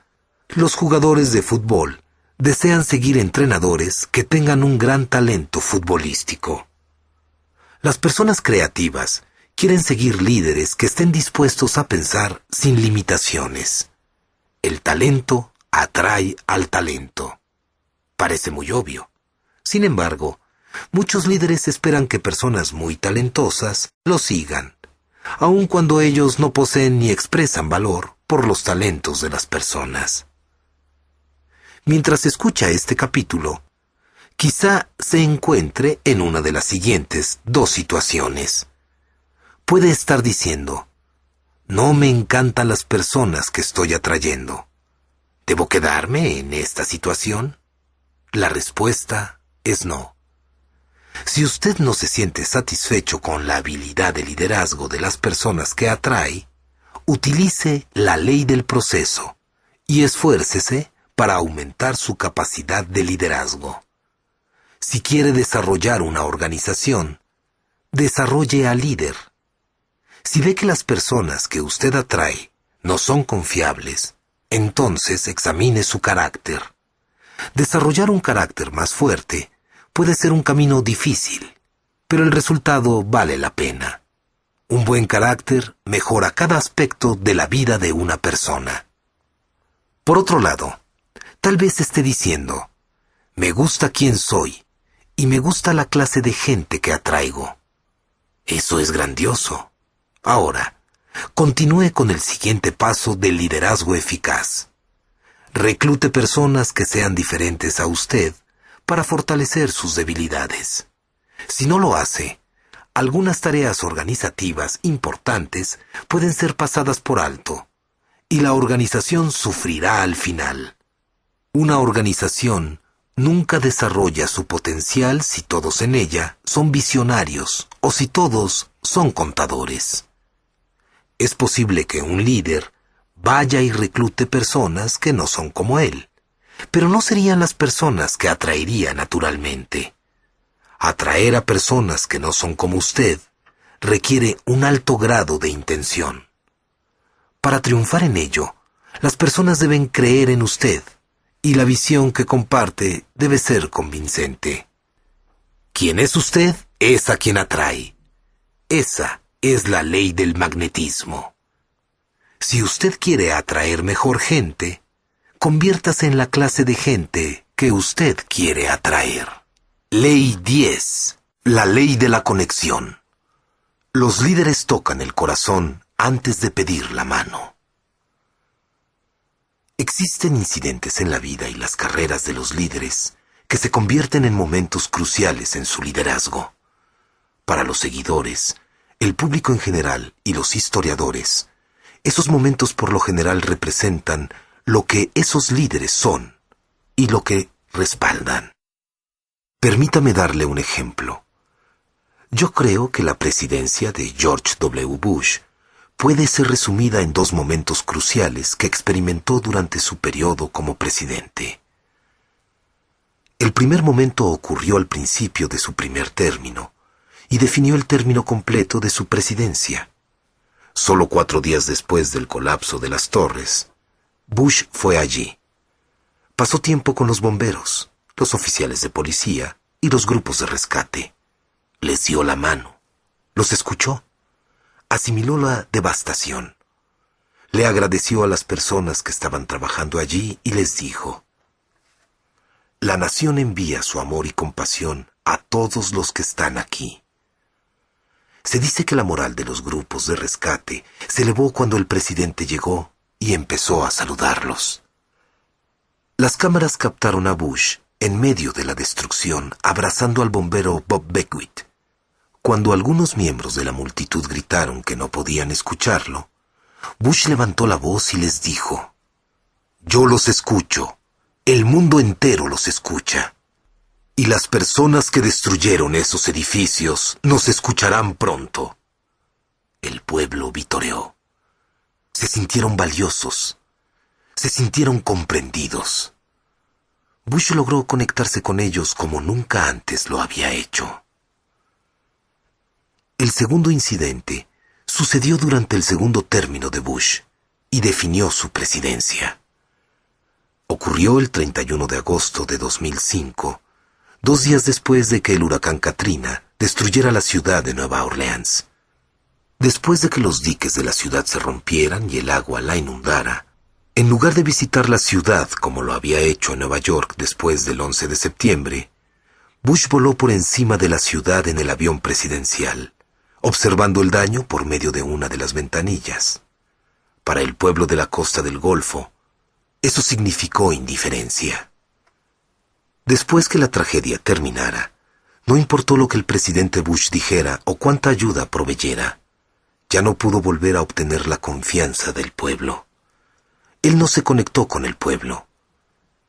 Los jugadores de fútbol desean seguir entrenadores que tengan un gran talento futbolístico. Las personas creativas quieren seguir líderes que estén dispuestos a pensar sin limitaciones. El talento atrae al talento. Parece muy obvio. Sin embargo, muchos líderes esperan que personas muy talentosas los sigan, aun cuando ellos no poseen ni expresan valor por los talentos de las personas. Mientras escucha este capítulo, quizá se encuentre en una de las siguientes dos situaciones. Puede estar diciendo: no me encantan las personas que estoy atrayendo. ¿Debo quedarme en esta situación? La respuesta es no. Si usted no se siente satisfecho con la habilidad de liderazgo de las personas que atrae, utilice la ley del proceso y esfuércese para aumentar su capacidad de liderazgo. Si quiere desarrollar una organización, desarrolle al líder. Si ve que las personas que usted atrae no son confiables, entonces examine su carácter. Desarrollar un carácter más fuerte puede ser un camino difícil, pero el resultado vale la pena. Un buen carácter mejora cada aspecto de la vida de una persona. Por otro lado, tal vez esté diciendo: me gusta quién soy y me gusta la clase de gente que atraigo. Eso es grandioso. Ahora, continúe con el siguiente paso del liderazgo eficaz. Reclute personas que sean diferentes a usted para fortalecer sus debilidades. Si no lo hace, algunas tareas organizativas importantes pueden ser pasadas por alto, y la organización sufrirá al final. Una organización nunca desarrolla su potencial si todos en ella son visionarios o si todos son contadores. Es posible que un líder vaya y reclute personas que no son como él, pero no serían las personas que atraería naturalmente. Atraer a personas que no son como usted requiere un alto grado de intención. Para triunfar en ello, las personas deben creer en usted y la visión que comparte debe ser convincente. Quien es usted es a quien atrae. Esa es la ley del magnetismo. Si usted quiere atraer mejor gente, conviértase en la clase de gente que usted quiere atraer. Ley 10. La ley de la conexión. Los líderes tocan el corazón antes de pedir la mano. Existen incidentes en la vida y las carreras de los líderes que se convierten en momentos cruciales en su liderazgo. Para los seguidores, el público en general y los historiadores, esos momentos por lo general representan lo que esos líderes son y lo que respaldan. Permítame darle un ejemplo. Yo creo que la presidencia de George W. Bush puede ser resumida en dos momentos cruciales que experimentó durante su periodo como presidente. El primer momento ocurrió al principio de su primer término y definió el término completo de su presidencia. Solo 4 días después del colapso de las torres, Bush fue allí. Pasó tiempo con los bomberos, los oficiales de policía y los grupos de rescate. Les dio la mano, los escuchó, asimiló la devastación. Le agradeció a las personas que estaban trabajando allí y les dijo: la nación envía su amor y compasión a todos los que están aquí. Se dice que la moral de los grupos de rescate se elevó cuando el presidente llegó y empezó a saludarlos. Las cámaras captaron a Bush en medio de la destrucción abrazando al bombero Bob Beckwith. Cuando algunos miembros de la multitud gritaron que no podían escucharlo, Bush levantó la voz y les dijo: yo los escucho, el mundo entero los escucha. Y las personas que destruyeron esos edificios nos escucharán pronto. El pueblo vitoreó. Se sintieron valiosos. Se sintieron comprendidos. Bush logró conectarse con ellos como nunca antes lo había hecho. El segundo incidente sucedió durante el segundo término de Bush y definió su presidencia. Ocurrió el 31 de agosto de 2005, 2 días después de que el huracán Katrina destruyera la ciudad de Nueva Orleans. Después de que los diques de la ciudad se rompieran y el agua la inundara, en lugar de visitar la ciudad como lo había hecho en Nueva York después del 11 de septiembre, Bush voló por encima de la ciudad en el avión presidencial, observando el daño por medio de una de las ventanillas. para el pueblo de la costa del Golfo, eso significó indiferencia. Después que la tragedia terminara, no importó lo que el presidente Bush dijera o cuánta ayuda proveyera, ya no pudo volver a obtener la confianza del pueblo. Él no se conectó con el pueblo.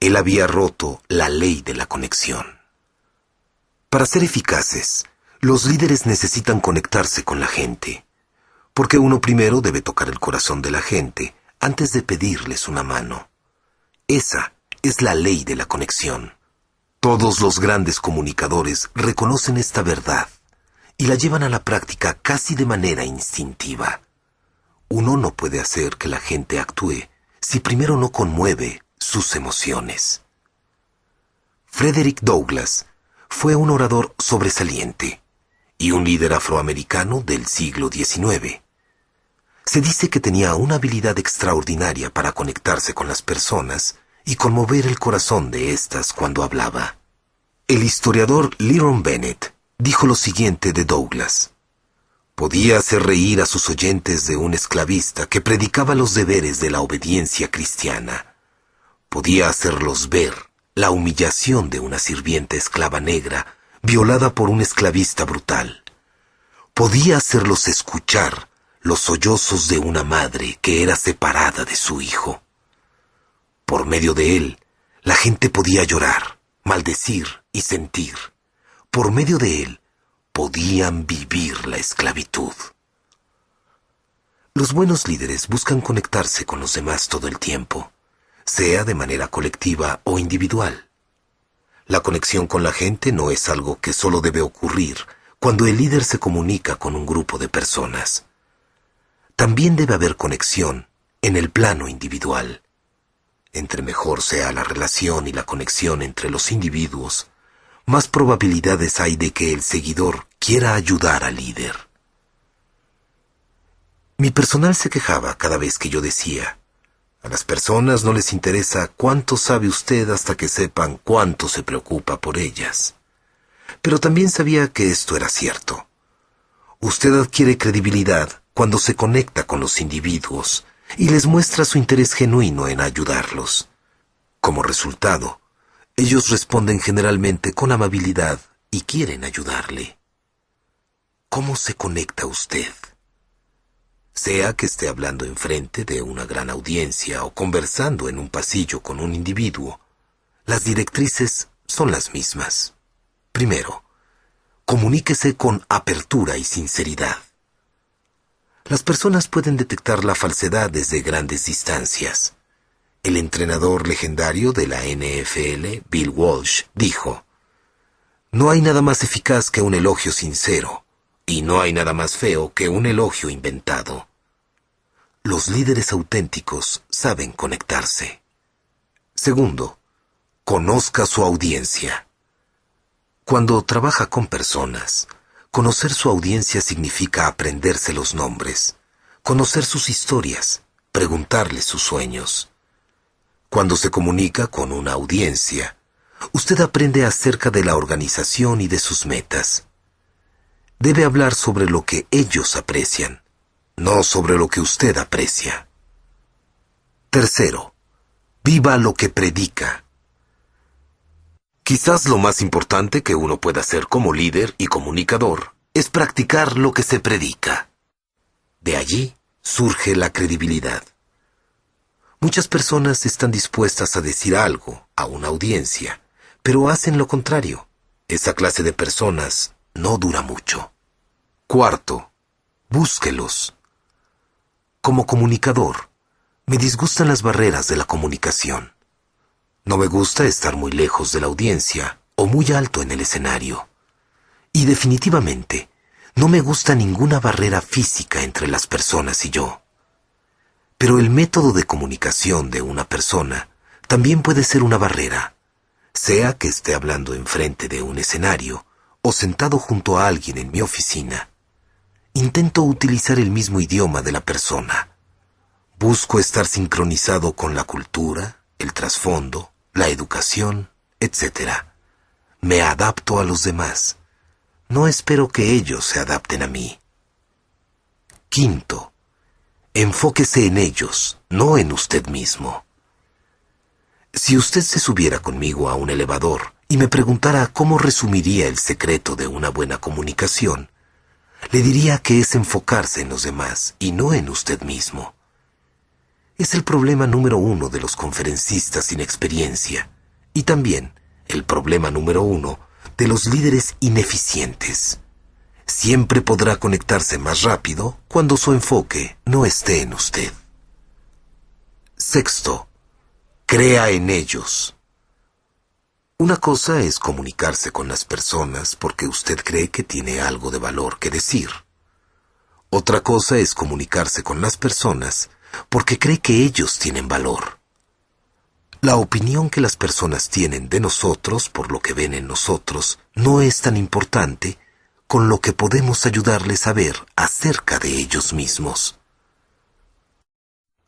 Él había roto la ley de la conexión. Para ser eficaces, los líderes necesitan conectarse con la gente, porque uno primero debe tocar el corazón de la gente antes de pedirles una mano. Esa es la ley de la conexión. Todos los grandes comunicadores reconocen esta verdad y la llevan a la práctica casi de manera instintiva. Uno no puede hacer que la gente actúe si primero no conmueve sus emociones. Frederick Douglass fue un orador sobresaliente y un líder afroamericano del siglo XIX. Se dice que tenía una habilidad extraordinaria para conectarse con las personas y conmover el corazón de éstas cuando hablaba. El historiador Lyron Bennett dijo lo siguiente de Douglass: podía hacer reír a sus oyentes de un esclavista que predicaba los deberes de la obediencia cristiana. Podía hacerlos ver la humillación de una sirvienta esclava negra violada por un esclavista brutal. Podía hacerlos escuchar los sollozos de una madre que era separada de su hijo. Por medio de él, la gente podía llorar, maldecir y sentir. Por medio de él, podían vivir la esclavitud. Los buenos líderes buscan conectarse con los demás todo el tiempo, sea de manera colectiva o individual. La conexión con la gente no es algo que solo debe ocurrir cuando el líder se comunica con un grupo de personas. También debe haber conexión en el plano individual. Entre mejor sea la relación y la conexión entre los individuos, más probabilidades hay de que el seguidor quiera ayudar al líder. Mi personal se quejaba cada vez que yo decía: a las personas no les interesa cuánto sabe usted hasta que sepan cuánto se preocupa por ellas. Pero también sabía que esto era cierto. Usted adquiere credibilidad cuando se conecta con los individuos y les muestra su interés genuino en ayudarlos. Como resultado, ellos responden generalmente con amabilidad y quieren ayudarle. ¿Cómo se conecta usted? Sea que esté hablando enfrente de una gran audiencia o conversando en un pasillo con un individuo, las directrices son las mismas. Primero, comuníquese con apertura y sinceridad. Las personas pueden detectar la falsedad desde grandes distancias. El entrenador legendario de la NFL, Bill Walsh, dijo: no hay nada más eficaz que un elogio sincero, y no hay nada más feo que un elogio inventado. Los líderes auténticos saben conectarse. Segundo, conozca su audiencia. Cuando trabaja con personas, conocer su audiencia significa aprenderse los nombres, conocer sus historias, preguntarles sus sueños. Cuando se comunica con una audiencia, usted aprende acerca de la organización y de sus metas. Debe hablar sobre lo que ellos aprecian, no sobre lo que usted aprecia. Tercero, viva lo que predica. Quizás lo más importante que uno pueda hacer como líder y comunicador es practicar lo que se predica. De allí surge la credibilidad. Muchas personas están dispuestas a decir algo a una audiencia, pero hacen lo contrario. Esa clase de personas no dura mucho. Cuarto, búsquelos. Como comunicador, me disgustan las barreras de la comunicación. No me gusta estar muy lejos de la audiencia o muy alto en el escenario. Y definitivamente, no me gusta ninguna barrera física entre las personas y yo. Pero el método de comunicación de una persona también puede ser una barrera, sea que esté hablando enfrente de un escenario o sentado junto a alguien en mi oficina. Intento utilizar el mismo idioma de la persona. Busco estar sincronizado con la cultura, el trasfondo, la educación, etc. Me adapto a los demás. No espero que ellos se adapten a mí. Quinto, Enfóquese en ellos, no en usted mismo. Si usted se subiera conmigo a un elevador y me preguntara cómo resumiría el secreto de una buena comunicación, le diría que es enfocarse en los demás y no en usted mismo. Es el problema número 1 de los conferencistas sin experiencia y también el problema número 1 de los líderes ineficientes. Siempre podrá conectarse más rápido cuando su enfoque no esté en usted. Sexto, crea en ellos. Una cosa es comunicarse con las personas porque usted cree que tiene algo de valor que decir. Otra cosa es comunicarse con las personas porque cree que ellos tienen valor. La opinión que las personas tienen de nosotros por lo que ven en nosotros no es tan importante con lo que podemos ayudarles a ver acerca de ellos mismos.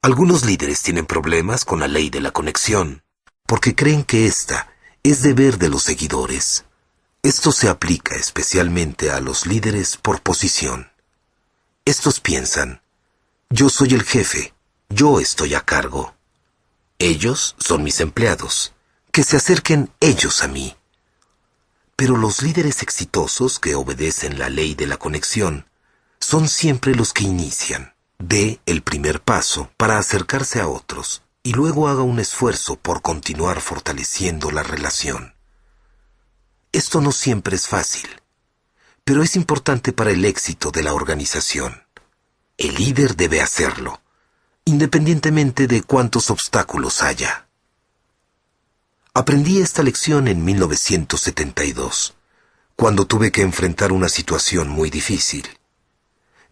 Algunos líderes tienen problemas con la ley de la conexión, porque creen que esta es deber de los seguidores. Esto se aplica especialmente a los líderes por posición. Estos piensan, yo soy el jefe, yo estoy a cargo. Ellos son mis empleados, que se acerquen ellos a mí. Pero los líderes exitosos que obedecen la ley de la conexión son siempre los que inician. Dé el primer paso para acercarse a otros y luego haga un esfuerzo por continuar fortaleciendo la relación. Esto no siempre es fácil, pero es importante para el éxito de la organización. El líder debe hacerlo, independientemente de cuántos obstáculos haya. Aprendí esta lección en 1972, cuando tuve que enfrentar una situación muy difícil.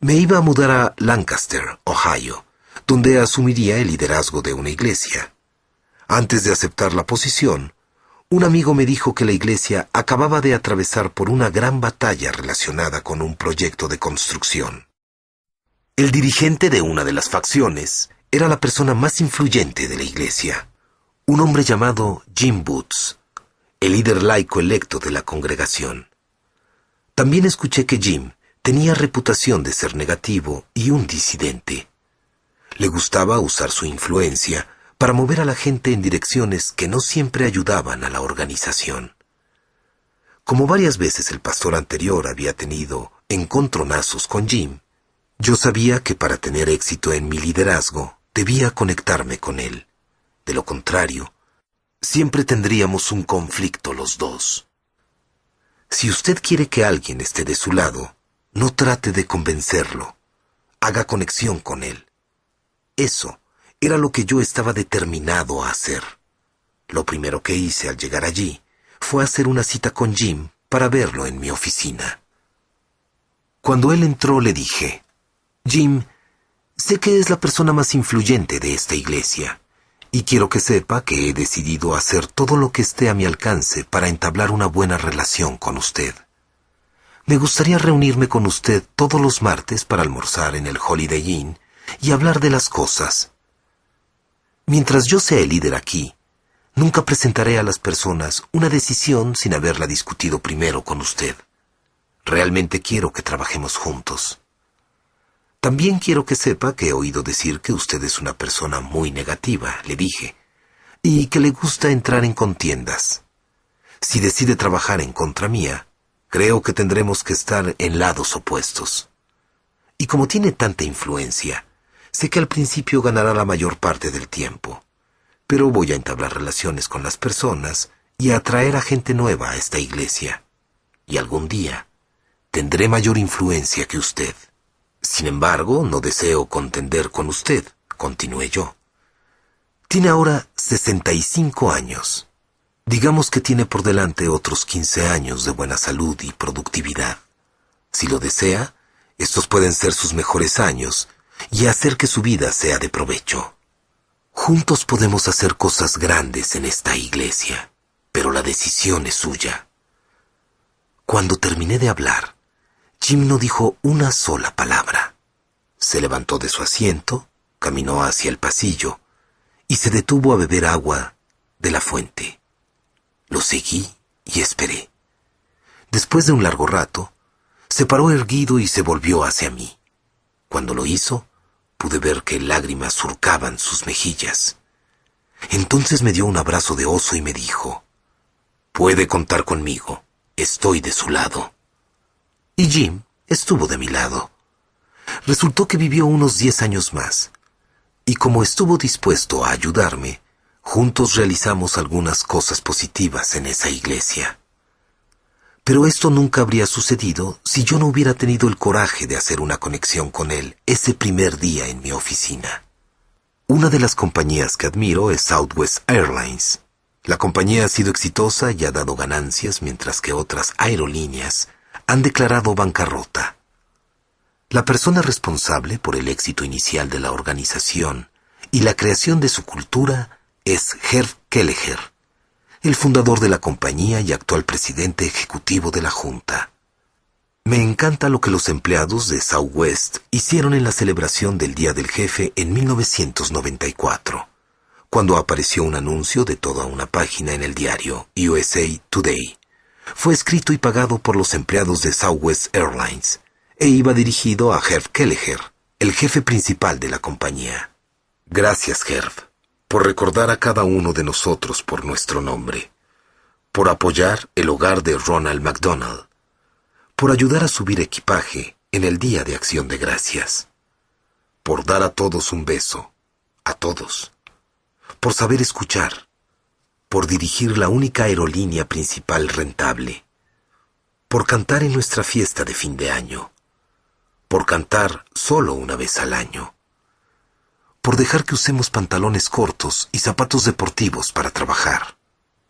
Me iba a mudar a Lancaster, Ohio, donde asumiría el liderazgo de una iglesia. Antes de aceptar la posición, un amigo me dijo que la iglesia acababa de atravesar por una gran batalla relacionada con un proyecto de construcción. El dirigente de una de las facciones era la persona más influyente de la iglesia, un hombre llamado Jim Boots, el líder laico electo de la congregación. También escuché que Jim tenía reputación de ser negativo y un disidente. Le gustaba usar su influencia para mover a la gente en direcciones que no siempre ayudaban a la organización. Como varias veces el pastor anterior había tenido encontronazos con Jim, yo sabía que para tener éxito en mi liderazgo debía conectarme con él. De lo contrario, siempre tendríamos un conflicto los dos. Si usted quiere que alguien esté de su lado, no trate de convencerlo. Haga conexión con él. Eso era lo que yo estaba determinado a hacer. Lo primero que hice al llegar allí fue hacer una cita con Jim para verlo en mi oficina. Cuando él entró le dije, Jim, sé que es la persona más influyente de esta iglesia, y quiero que sepa que he decidido hacer todo lo que esté a mi alcance para entablar una buena relación con usted. Me gustaría reunirme con usted todos los martes para almorzar en el Holiday Inn y hablar de las cosas. Mientras yo sea el líder aquí, nunca presentaré a las personas una decisión sin haberla discutido primero con usted. Realmente quiero que trabajemos juntos. También quiero que sepa que he oído decir que usted es una persona muy negativa, le dije, y que le gusta entrar en contiendas. Si decide trabajar en contra mía, creo que tendremos que estar en lados opuestos. Y como tiene tanta influencia, sé que al principio ganará la mayor parte del tiempo, pero voy a entablar relaciones con las personas y a atraer a gente nueva a esta iglesia. Y algún día tendré mayor influencia que usted. Sin embargo, no deseo contender con usted, continué yo. Tiene ahora 65 años. Digamos que tiene por delante otros 15 años de buena salud y productividad. Si lo desea, estos pueden ser sus mejores años y hacer que su vida sea de provecho. Juntos podemos hacer cosas grandes en esta iglesia, pero la decisión es suya. Cuando terminé de hablar, Jim no dijo una sola palabra. Se levantó de su asiento, caminó hacia el pasillo y se detuvo a beber agua de la fuente. Lo seguí y esperé. Después de un largo rato, se paró erguido y se volvió hacia mí. Cuando lo hizo, pude ver que lágrimas surcaban sus mejillas. Entonces me dio un abrazo de oso y me dijo: «Puede contar conmigo, estoy de su lado». Y Jim estuvo de mi lado. Resultó que vivió unos 10 años más, y como estuvo dispuesto a ayudarme, juntos realizamos algunas cosas positivas en esa iglesia. Pero esto nunca habría sucedido si yo no hubiera tenido el coraje de hacer una conexión con él ese primer día en mi oficina. Una de las compañías que admiro es Southwest Airlines. La compañía ha sido exitosa y ha dado ganancias, mientras que otras aerolíneas han declarado bancarrota. La persona responsable por el éxito inicial de la organización y la creación de su cultura es Herb Kelleher, el fundador de la compañía y actual presidente ejecutivo de la junta. Me encanta lo que los empleados de Southwest hicieron en la celebración del Día del Jefe en 1994, cuando apareció un anuncio de toda una página en el diario USA Today. Fue escrito y pagado por los empleados de Southwest Airlines e iba dirigido a Herb Kelleher, el jefe principal de la compañía. Gracias, Herb, por recordar a cada uno de nosotros por nuestro nombre, por apoyar el hogar de Ronald McDonald, por ayudar a subir equipaje en el Día de Acción de Gracias, por dar a todos un beso, a todos, por saber escuchar, por dirigir la única aerolínea principal rentable, por cantar en nuestra fiesta de fin de año, por cantar solo una vez al año, por dejar que usemos pantalones cortos y zapatos deportivos para trabajar,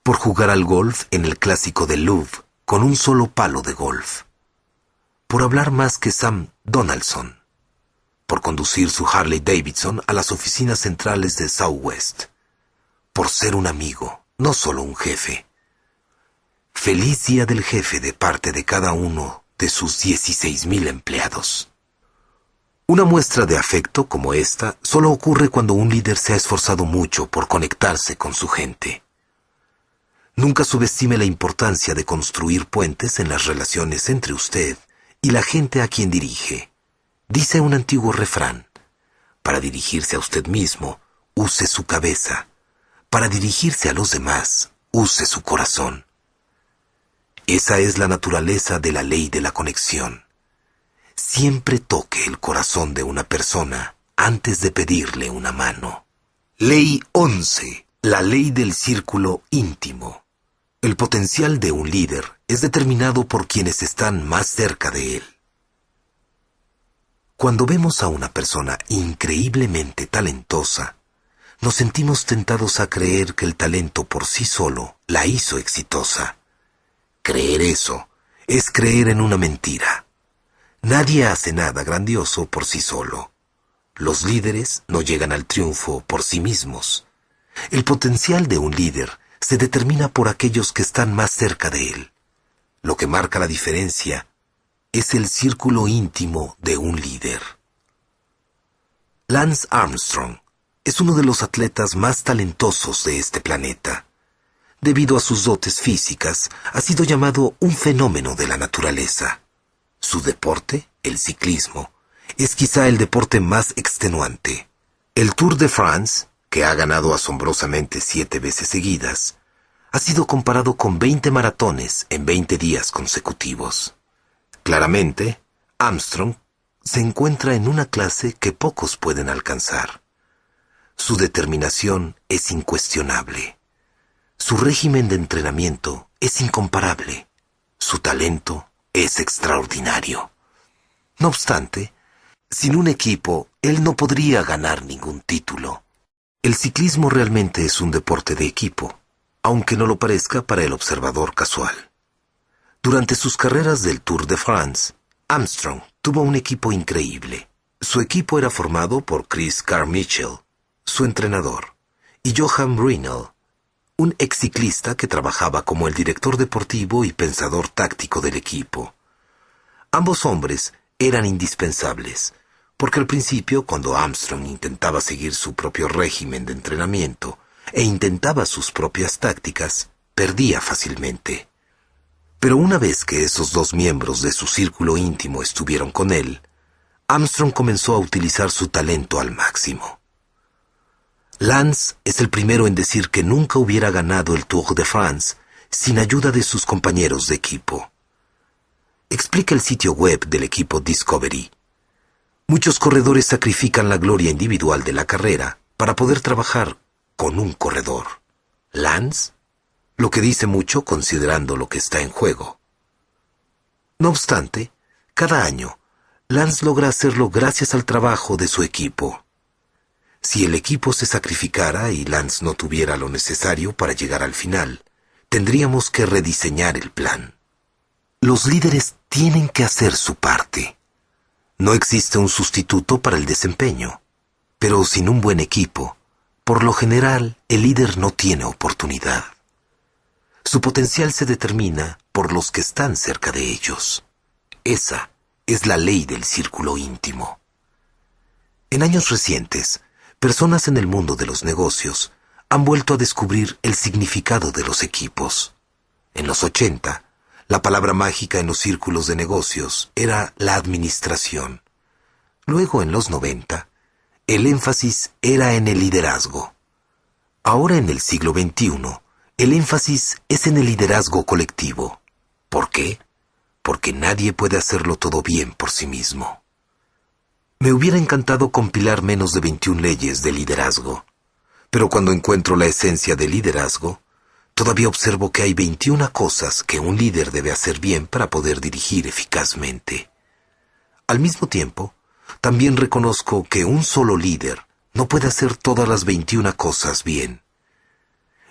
por jugar al golf en el clásico del Louvre con un solo palo de golf, por hablar más que Sam Donaldson, por conducir su Harley Davidson a las oficinas centrales de Southwest, por ser un amigo, no solo un jefe. Feliz Día del Jefe de parte de cada uno de sus 16,000 empleados. Una muestra de afecto como esta solo ocurre cuando un líder se ha esforzado mucho por conectarse con su gente. Nunca subestime la importancia de construir puentes en las relaciones entre usted y la gente a quien dirige. Dice un antiguo refrán: para dirigirse a usted mismo, use su cabeza. Para dirigirse a los demás, use su corazón. Esa es la naturaleza de la ley de la conexión. Siempre toque el corazón de una persona antes de pedirle una mano. Ley 11. La ley del círculo íntimo. El potencial de un líder es determinado por quienes están más cerca de él. Cuando vemos a una persona increíblemente talentosa, nos sentimos tentados a creer que el talento por sí solo la hizo exitosa. Creer eso es creer en una mentira. Nadie hace nada grandioso por sí solo. Los líderes no llegan al triunfo por sí mismos. El potencial de un líder se determina por aquellos que están más cerca de él. Lo que marca la diferencia es el círculo íntimo de un líder. Lance Armstrong es uno de los atletas más talentosos de este planeta. Debido a sus dotes físicas, ha sido llamado un fenómeno de la naturaleza. Su deporte, el ciclismo, es quizá el deporte más extenuante. El Tour de France, que ha ganado asombrosamente 7 veces seguidas, ha sido comparado con 20 maratones en 20 días consecutivos. Claramente, Armstrong se encuentra en una clase que pocos pueden alcanzar. Su determinación es incuestionable. Su régimen de entrenamiento es incomparable. Su talento es extraordinario. No obstante, sin un equipo, él no podría ganar ningún título. El ciclismo realmente es un deporte de equipo, aunque no lo parezca para el observador casual. Durante sus carreras del Tour de France, Armstrong tuvo un equipo increíble. Su equipo era formado por Chris Carmichael, su entrenador, y Johan Brinell, un exciclista que trabajaba como el director deportivo y pensador táctico del equipo. Ambos hombres eran indispensables, porque al principio, cuando Armstrong intentaba seguir su propio régimen de entrenamiento e intentaba sus propias tácticas, perdía fácilmente. Pero una vez que esos dos miembros de su círculo íntimo estuvieron con él, Armstrong comenzó a utilizar su talento al máximo. Lance es el primero en decir que nunca hubiera ganado el Tour de France sin ayuda de sus compañeros de equipo. Explica el sitio web del equipo Discovery. Muchos corredores sacrifican la gloria individual de la carrera para poder trabajar con un corredor. Lance, lo que dice mucho considerando lo que está en juego. No obstante, cada año, Lance logra hacerlo gracias al trabajo de su equipo. Si el equipo se sacrificara y Lance no tuviera lo necesario para llegar al final, tendríamos que rediseñar el plan. Los líderes tienen que hacer su parte. No existe un sustituto para el desempeño, pero sin un buen equipo, por lo general, el líder no tiene oportunidad. Su potencial se determina por los que están cerca de ellos. Esa es la ley del círculo íntimo. En años recientes, personas en el mundo de los negocios han vuelto a descubrir el significado de los equipos. En los 80, la palabra mágica en los círculos de negocios era la administración. Luego, en los 90, el énfasis era en el liderazgo. Ahora, en el siglo XXI, el énfasis es en el liderazgo colectivo. ¿Por qué? Porque nadie puede hacerlo todo bien por sí mismo. Me hubiera encantado compilar menos de 21 leyes de liderazgo, pero cuando encuentro la esencia del liderazgo, todavía observo que hay 21 cosas que un líder debe hacer bien para poder dirigir eficazmente. Al mismo tiempo, también reconozco que un solo líder no puede hacer todas las 21 cosas bien.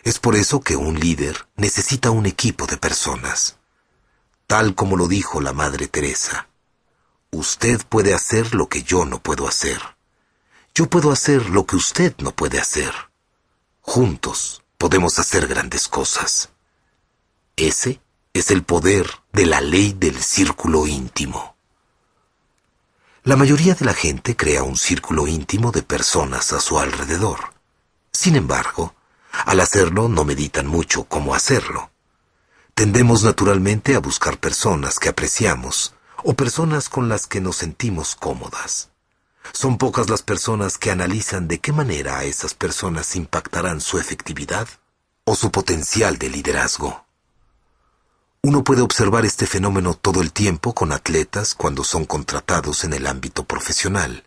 Es por eso que un líder necesita un equipo de personas. Tal como lo dijo la Madre Teresa, usted puede hacer lo que yo no puedo hacer. Yo puedo hacer lo que usted no puede hacer. Juntos podemos hacer grandes cosas. Ese es el poder de la ley del círculo íntimo. La mayoría de la gente crea un círculo íntimo de personas a su alrededor. Sin embargo, al hacerlo no meditan mucho cómo hacerlo. Tendemos naturalmente a buscar personas que apreciamos o personas con las que nos sentimos cómodas. Son pocas las personas que analizan de qué manera a esas personas impactarán su efectividad o su potencial de liderazgo. Uno puede observar este fenómeno todo el tiempo con atletas cuando son contratados en el ámbito profesional,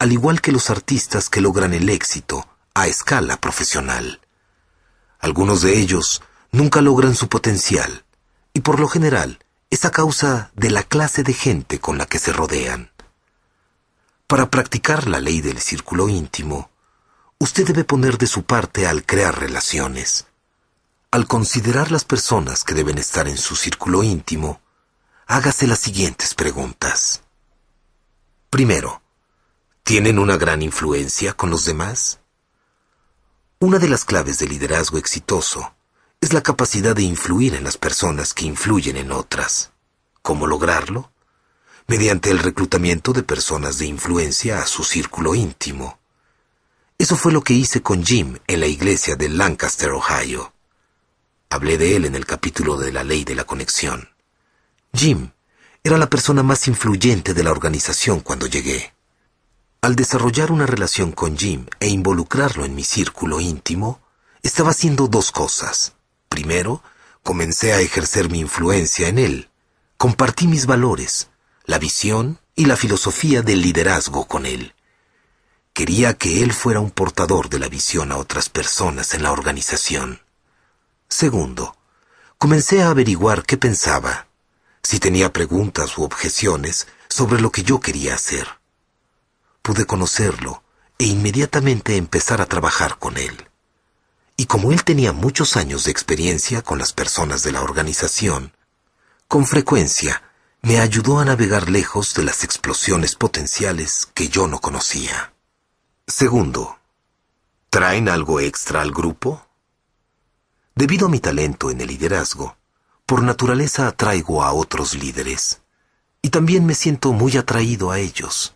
al igual que los artistas que logran el éxito a escala profesional. Algunos de ellos nunca logran su potencial, y por lo general es a causa de la clase de gente con la que se rodean. Para practicar la ley del círculo íntimo, usted debe poner de su parte al crear relaciones. Al considerar las personas que deben estar en su círculo íntimo, hágase las siguientes preguntas. Primero, ¿tienen una gran influencia con los demás? Una de las claves del liderazgo exitoso es la capacidad de influir en las personas que influyen en otras. ¿Cómo lograrlo? Mediante el reclutamiento de personas de influencia a su círculo íntimo. Eso fue lo que hice con Jim en la iglesia de Lancaster, Ohio. Hablé de él en el capítulo de la ley de la conexión. Jim era la persona más influyente de la organización cuando llegué. Al desarrollar una relación con Jim e involucrarlo en mi círculo íntimo, estaba haciendo dos cosas. Primero, comencé a ejercer mi influencia en él. Compartí mis valores, la visión y la filosofía del liderazgo con él. Quería que él fuera un portador de la visión a otras personas en la organización. Segundo, comencé a averiguar qué pensaba, si tenía preguntas u objeciones sobre lo que yo quería hacer. Pude conocerlo e inmediatamente empezar a trabajar con él. Y como él tenía muchos años de experiencia con las personas de la organización, con frecuencia me ayudó a navegar lejos de las explosiones potenciales que yo no conocía. Segundo, ¿traen algo extra al grupo? Debido a mi talento en el liderazgo, por naturaleza atraigo a otros líderes, y también me siento muy atraído a ellos.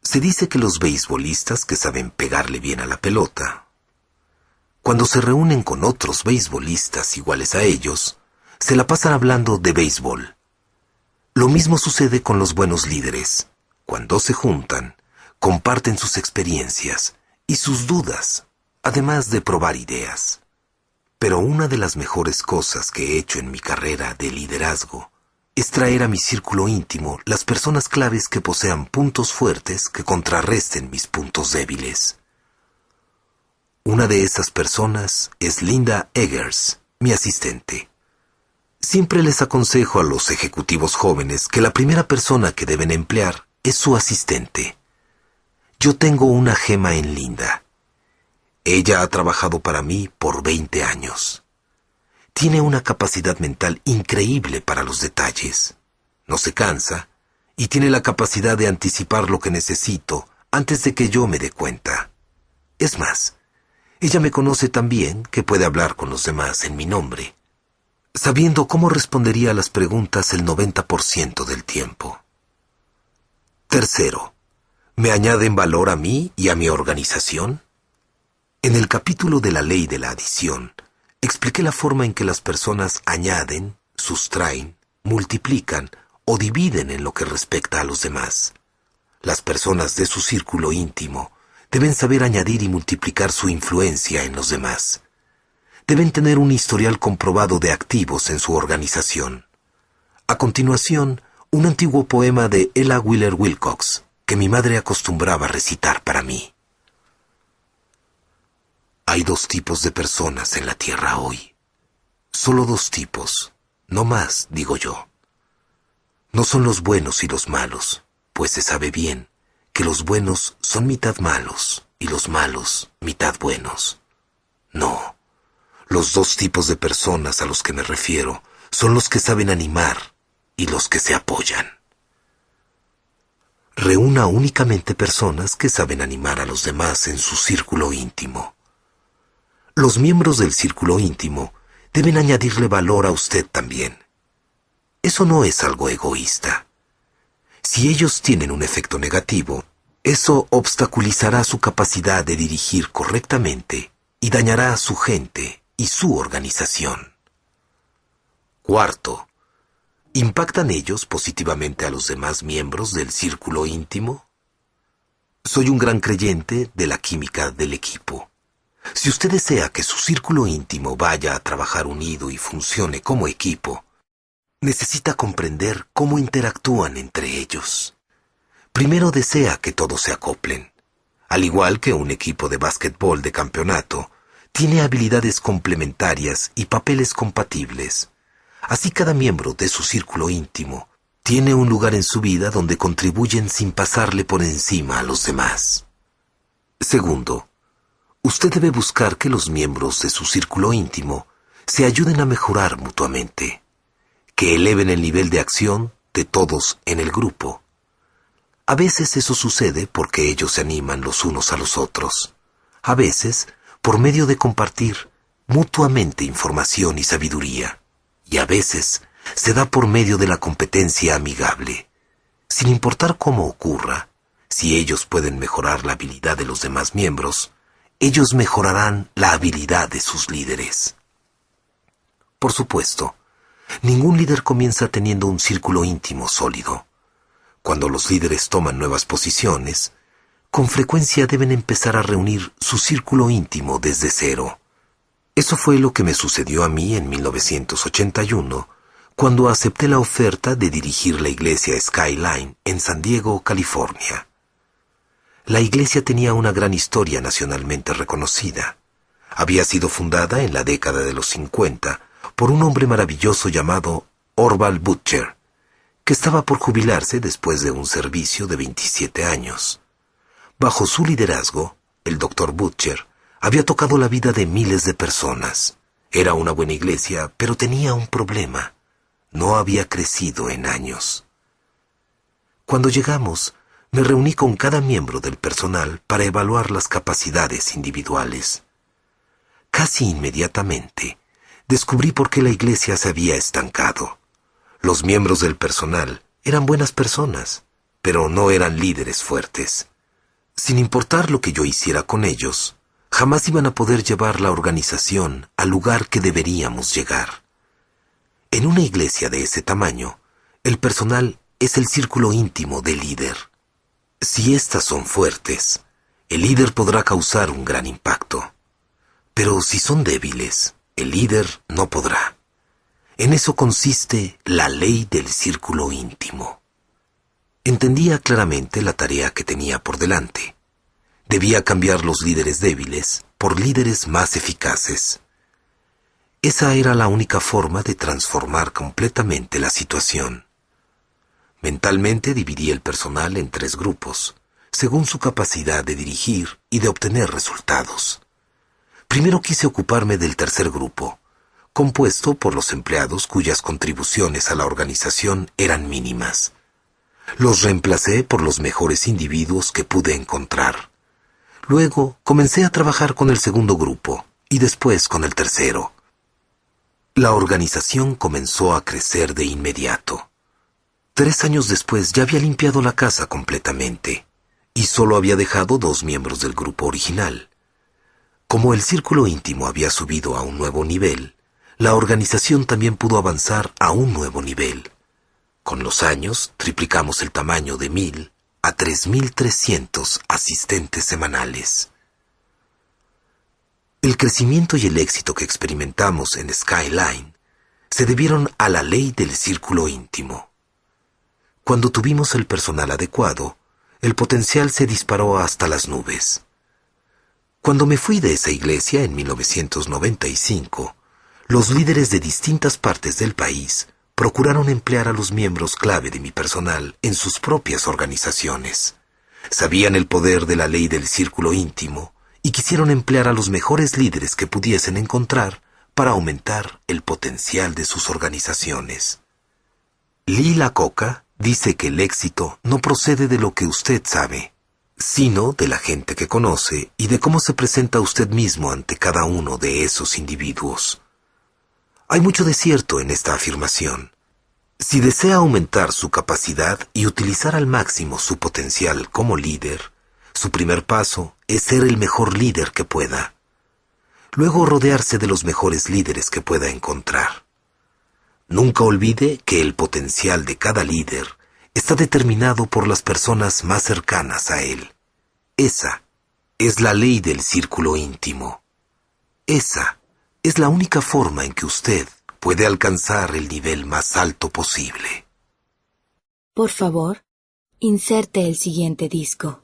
Se dice que los beisbolistas que saben pegarle bien a la pelota, cuando se reúnen con otros beisbolistas iguales a ellos, se la pasan hablando de béisbol. Lo mismo sucede con los buenos líderes. cuando se juntan, comparten sus experiencias y sus dudas, además de probar ideas. Pero una de las mejores cosas que he hecho en mi carrera de liderazgo es traer a mi círculo íntimo las personas claves que posean puntos fuertes que contrarresten mis puntos débiles. Una de esas personas es Linda Eggers, mi asistente. Siempre les aconsejo a los ejecutivos jóvenes que la primera persona que deben emplear es su asistente. Yo tengo una gema en Linda. Ella ha trabajado para mí por 20 años. Tiene una capacidad mental increíble para los detalles. No se cansa y tiene la capacidad de anticipar lo que necesito antes de que yo me dé cuenta. Es más, ella me conoce tan bien que puede hablar con los demás en mi nombre, sabiendo cómo respondería a las preguntas el 90% del tiempo. Tercero, ¿me añaden valor a mí y a mi organización? En el capítulo de la ley de la adición, expliqué la forma en que las personas añaden, sustraen, multiplican o dividen en lo que respecta a los demás. Las personas de su círculo íntimo deben saber añadir y multiplicar su influencia en los demás. Deben tener un historial comprobado de activos en su organización. A continuación, un antiguo poema de Ella Wheeler Wilcox, que mi madre acostumbraba a recitar para mí. Hay 2 tipos de personas en la tierra hoy. Solo 2 tipos, no más, digo yo. No son los buenos y los malos, pues se sabe bien que los buenos son mitad malos y los malos mitad buenos. No, los 2 tipos de personas a los que me refiero son los que saben animar y los que se apoyan. Reúna únicamente personas que saben animar a los demás en su círculo íntimo. Los miembros del círculo íntimo deben añadirle valor a usted también. Eso no es algo egoísta. Si ellos tienen un efecto negativo, eso obstaculizará su capacidad de dirigir correctamente y dañará a su gente y su organización. Cuarto, ¿impactan ellos positivamente a los demás miembros del círculo íntimo? Soy un gran creyente de la química del equipo. Si usted desea que su círculo íntimo vaya a trabajar unido y funcione como equipo, necesita comprender cómo interactúan entre ellos. Primero desea que todos se acoplen. Al igual que un equipo de básquetbol de campeonato, tiene habilidades complementarias y papeles compatibles. Así cada miembro de su círculo íntimo tiene un lugar en su vida donde contribuyen sin pasarle por encima a los demás. Segundo, usted debe buscar que los miembros de su círculo íntimo se ayuden a mejorar mutuamente, que eleven el nivel de acción de todos en el grupo. A veces eso sucede porque ellos se animan los unos a los otros. A veces, por medio de compartir mutuamente información y sabiduría. Y a veces, se da por medio de la competencia amigable. Sin importar cómo ocurra, si ellos pueden mejorar la habilidad de los demás miembros, ellos mejorarán la habilidad de sus líderes. Por supuesto, ningún líder comienza teniendo un círculo íntimo sólido. Cuando los líderes toman nuevas posiciones, con frecuencia deben empezar a reunir su círculo íntimo desde cero. Eso fue lo que me sucedió a mí en 1981, cuando acepté la oferta de dirigir la iglesia Skyline en San Diego, California. La iglesia tenía una gran historia nacionalmente reconocida. Había sido fundada en la década de los 50 por un hombre maravilloso llamado Orval Butcher, que estaba por jubilarse después de un servicio de 27 años. Bajo su liderazgo, el Dr. Butcher había tocado la vida de miles de personas. Era una buena iglesia, pero tenía un problema. No había crecido en años. Cuando llegamos, me reuní con cada miembro del personal para evaluar las capacidades individuales. Casi inmediatamente, descubrí por qué la iglesia se había estancado. Los miembros del personal eran buenas personas, pero no eran líderes fuertes. Sin importar lo que yo hiciera con ellos, jamás iban a poder llevar la organización al lugar que deberíamos llegar. En una iglesia de ese tamaño, el personal es el círculo íntimo del líder. Si éstas son fuertes, el líder podrá causar un gran impacto. Pero si son débiles, el líder no podrá. En eso consiste la ley del círculo íntimo. Entendía claramente la tarea que tenía por delante. Debía cambiar los líderes débiles por líderes más eficaces. Esa era la única forma de transformar completamente la situación. Mentalmente dividí el personal en 3 grupos, según su capacidad de dirigir y de obtener resultados. Primero quise ocuparme del tercer grupo, compuesto por los empleados cuyas contribuciones a la organización eran mínimas. Los reemplacé por los mejores individuos que pude encontrar. Luego comencé a trabajar con el segundo grupo y después con el tercero. La organización comenzó a crecer de inmediato. 3 años después ya había limpiado la casa completamente y solo había dejado 2 miembros del grupo original. Como el círculo íntimo había subido a un nuevo nivel, la organización también pudo avanzar a un nuevo nivel. Con los años, triplicamos el tamaño de 1,000 a 3,300 asistentes semanales. El crecimiento y el éxito que experimentamos en Skyline se debieron a la ley del círculo íntimo. Cuando tuvimos el personal adecuado, el potencial se disparó hasta las nubes. Cuando me fui de esa iglesia en 1995, los líderes de distintas partes del país procuraron emplear a los miembros clave de mi personal en sus propias organizaciones. Sabían el poder de la ley del círculo íntimo y quisieron emplear a los mejores líderes que pudiesen encontrar para aumentar el potencial de sus organizaciones. Lee Iacocca dice que el éxito no procede de lo que usted sabe, sino de la gente que conoce y de cómo se presenta usted mismo ante cada uno de esos individuos. Hay mucho de cierto en esta afirmación. Si desea aumentar su capacidad y utilizar al máximo su potencial como líder, su primer paso es ser el mejor líder que pueda. Luego rodearse de los mejores líderes que pueda encontrar. Nunca olvide que el potencial de cada líder está determinado por las personas más cercanas a él. Esa es la ley del círculo íntimo. Esa es la única forma en que usted puede alcanzar el nivel más alto posible.
Por favor, inserte el siguiente disco.